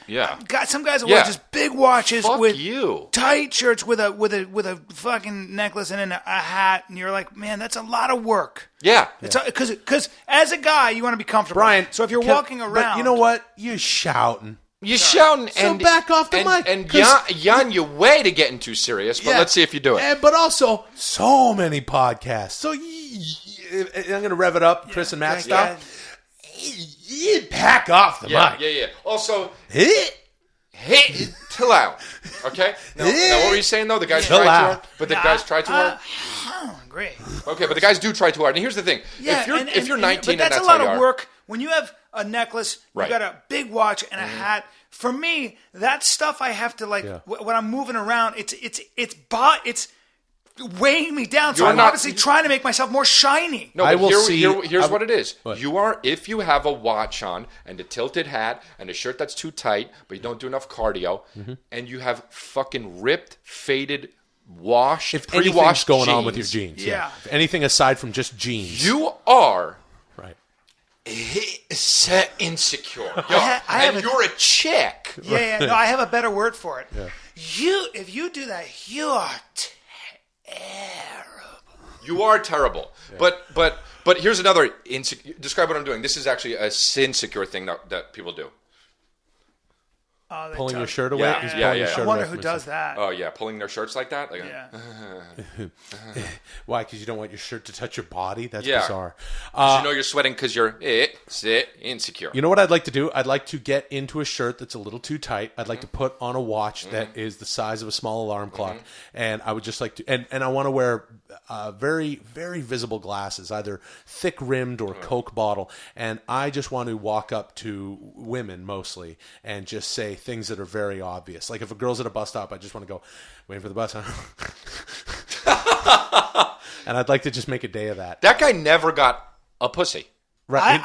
Yeah. Some guys wear just big watches Fuck with you. tight shirts with a fucking necklace and a hat, and you're like, man, that's a lot of work. Yeah. Because as a guy, you want to be comfortable. Brian, so if you're walking around, but you know what? You're shouting. You're shouting So back off the mic, And 'cause- you're on your way to getting too serious, but let's see if you do it. But also, so many podcasts. So I'm going to rev it up, Chris and Matt style. You back off the mic. Yeah. Also, Hit. chill out. Okay? Now, what were you saying, though? The guys Chill tried too out. hard? But the guys tried too hard? great. Okay, but the guys do try too hard. And here's the thing. Yeah, if you're 19 but and that's that's a lot how you of are, work. When you have a necklace, you Right. got a big watch and a hat. For me, that stuff I have to when I'm moving around. It's weighing me down. So You're I'm not- obviously trying to make myself more shiny. No, I but will here's what it is. If you have a watch on and a tilted hat and a shirt that's too tight, but you don't do enough cardio, and you have fucking ripped, faded, washed, If anything's pre-washed going jeans, on with your jeans. Yeah. If anything aside from just jeans. you are Right. insecure. have You're a chick. Yeah. No, I have a better word for it. If you do that, you are terrible. You are terrible. But here's another describe what I'm doing. This is actually a insecure thing that people do. Pulling your shirt away. Yeah, He's yeah, pulling your yeah. shirt I wonder away who from does himself. that. Oh yeah, pulling their shirts like that. Like, Yeah. Why? Because you don't want your shirt to touch your body? That's Yeah. bizarre. you know you're sweating because you're insecure. You know what I'd like to do? I'd like to get into a shirt that's a little too tight. I'd like to put on a watch that is the size of a small alarm clock. And I would just like to... And I want to wear very, very visible glasses, either thick-rimmed or Coke bottle. And I just want to walk up to women, mostly, and just say things that are very obvious. Like if a girl's at a bus stop, I just want to go, waiting for the bus, huh? And I'd like to just make a day of that. That guy never got a pussy. Right?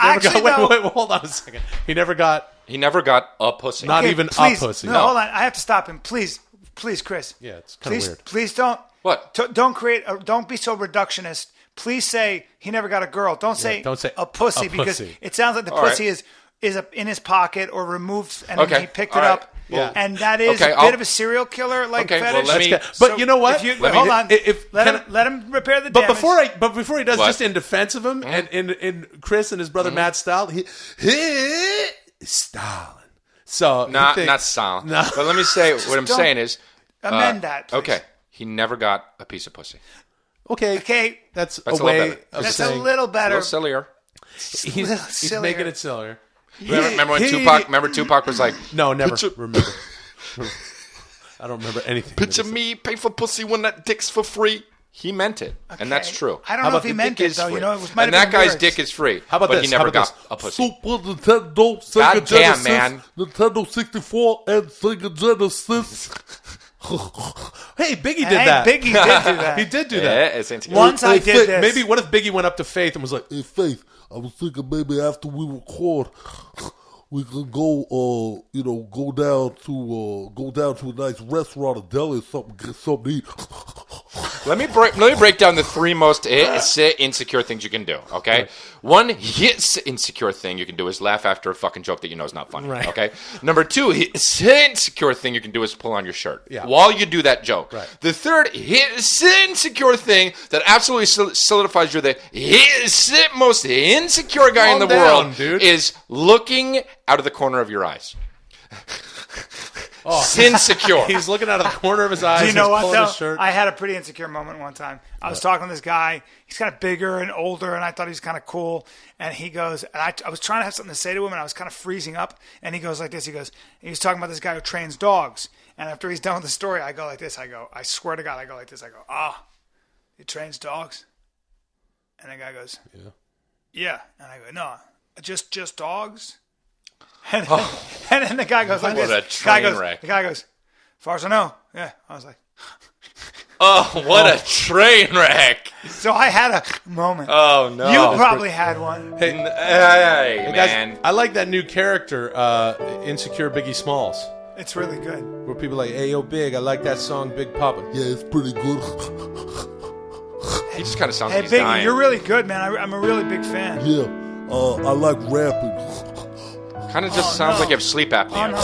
Wait, hold on a second. He never got... He never got a pussy. Not Okay, even please, a pussy. No, hold on. I have to stop him. Please, Chris. Yeah, it's kind of Please, weird. please don't. What? Don't be so reductionist. Please say he never got a girl. Don't say a pussy a because pussy. it sounds like the All pussy right. is in his pocket or removed and Okay. he picked All it right. up. Yeah. And that is Okay, a I'll- bit of a serial killer like Okay, well, fetish. let me- But you know what? Hold on. Let him repair the But damage. before he does, What? just in defense of him and in Chris and his brother Matt's style, he Stalin. So Not Stalin. No. But let me say what I'm don't saying is amend that, please. Okay, he never got a piece of pussy. okay, that's a a little way better. of That's saying a little A better. little sillier. he's sillier. making it sillier. Remember when Tupac was like, No, never Picture- remember. I don't remember anything. "Picture me pay for pussy when that dick's for free." He meant it, and that's true. I don't know if he meant it, though. Free. You know, it might and have that been guy's words. dick is free. How about but this? he never How about got a pussy. Super Nintendo, Sega God damn, Genesis, man. Nintendo 64, and Sega Genesis. Hey, Biggie did Hey, that. Biggie did do that. He did do Yeah, that. it's insane. Once I did this. Maybe what if Biggie went up to Faith and was like, Hey, Faith, I was thinking maybe after we record, we could go, go down to a nice restaurant or deli or something, get something to eat. Let me break down the three most insecure things you can do, okay? Right. One insecure thing you can do is laugh after a fucking joke that you know is not funny, right. Okay? Number two, insecure thing you can do is pull on your shirt while you do that joke. Right. The third insecure thing that absolutely solidifies you're the most insecure guy in the world dude. is looking out of the corner of your eyes. Insecure. He's looking out of the corner of his eyes. Do you know what, pulling though? his shirt. I had a pretty insecure moment one time. I was talking to this guy. He's kind of bigger and older, and I thought he was kind of cool. And he goes, and I was trying to have something to say to him, and I was kind of freezing up. And he goes like this. He was talking about this guy who trains dogs. And after he's done with the story, I go like this. I swear to God, I go like this. I go, he trains dogs? And the guy goes, yeah. And I go, no, just dogs? And then the guy goes like this. What a train wreck. The guy goes, as far as I know, yeah. I was like, what a train wreck. so I had a moment. Oh, no. You probably had one. Hey, Hey, man. guys, I like that new character, Insecure Biggie Smalls. It's really good. Where people are like, hey, yo, Big, I like that song, Big Papa. Yeah, it's pretty good. He just kind of sounds Hey, like he's Biggie, dying. you're really good, man. I'm a really big fan. Yeah, I like rapping. Kind of just sounds like you have sleep apnea. Oh, no.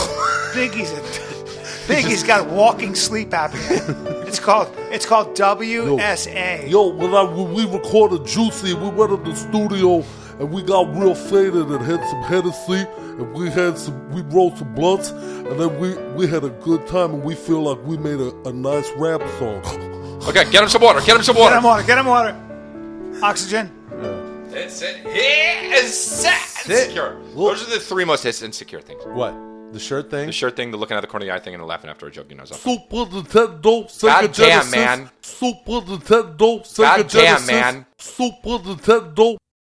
Biggie's got walking sleep apnea. It's called WSA. Yo, when we recorded Juicy, we went to the studio and we got real faded and had some Hennessy and we rolled some blunts and then we had a good time and we feel like we made a nice rap song. Okay, get him some water. Get him water. Oxygen. It's insecure. Those are the three most insecure things. What? The shirt thing? The shirt thing, the looking out the corner of the eye thing, and the laughing after a joke. You know, Super Nintendo, Sega God damn, Genesis. man. Super Nintendo, Sega God damn, Genesis. man. Super Nintendo,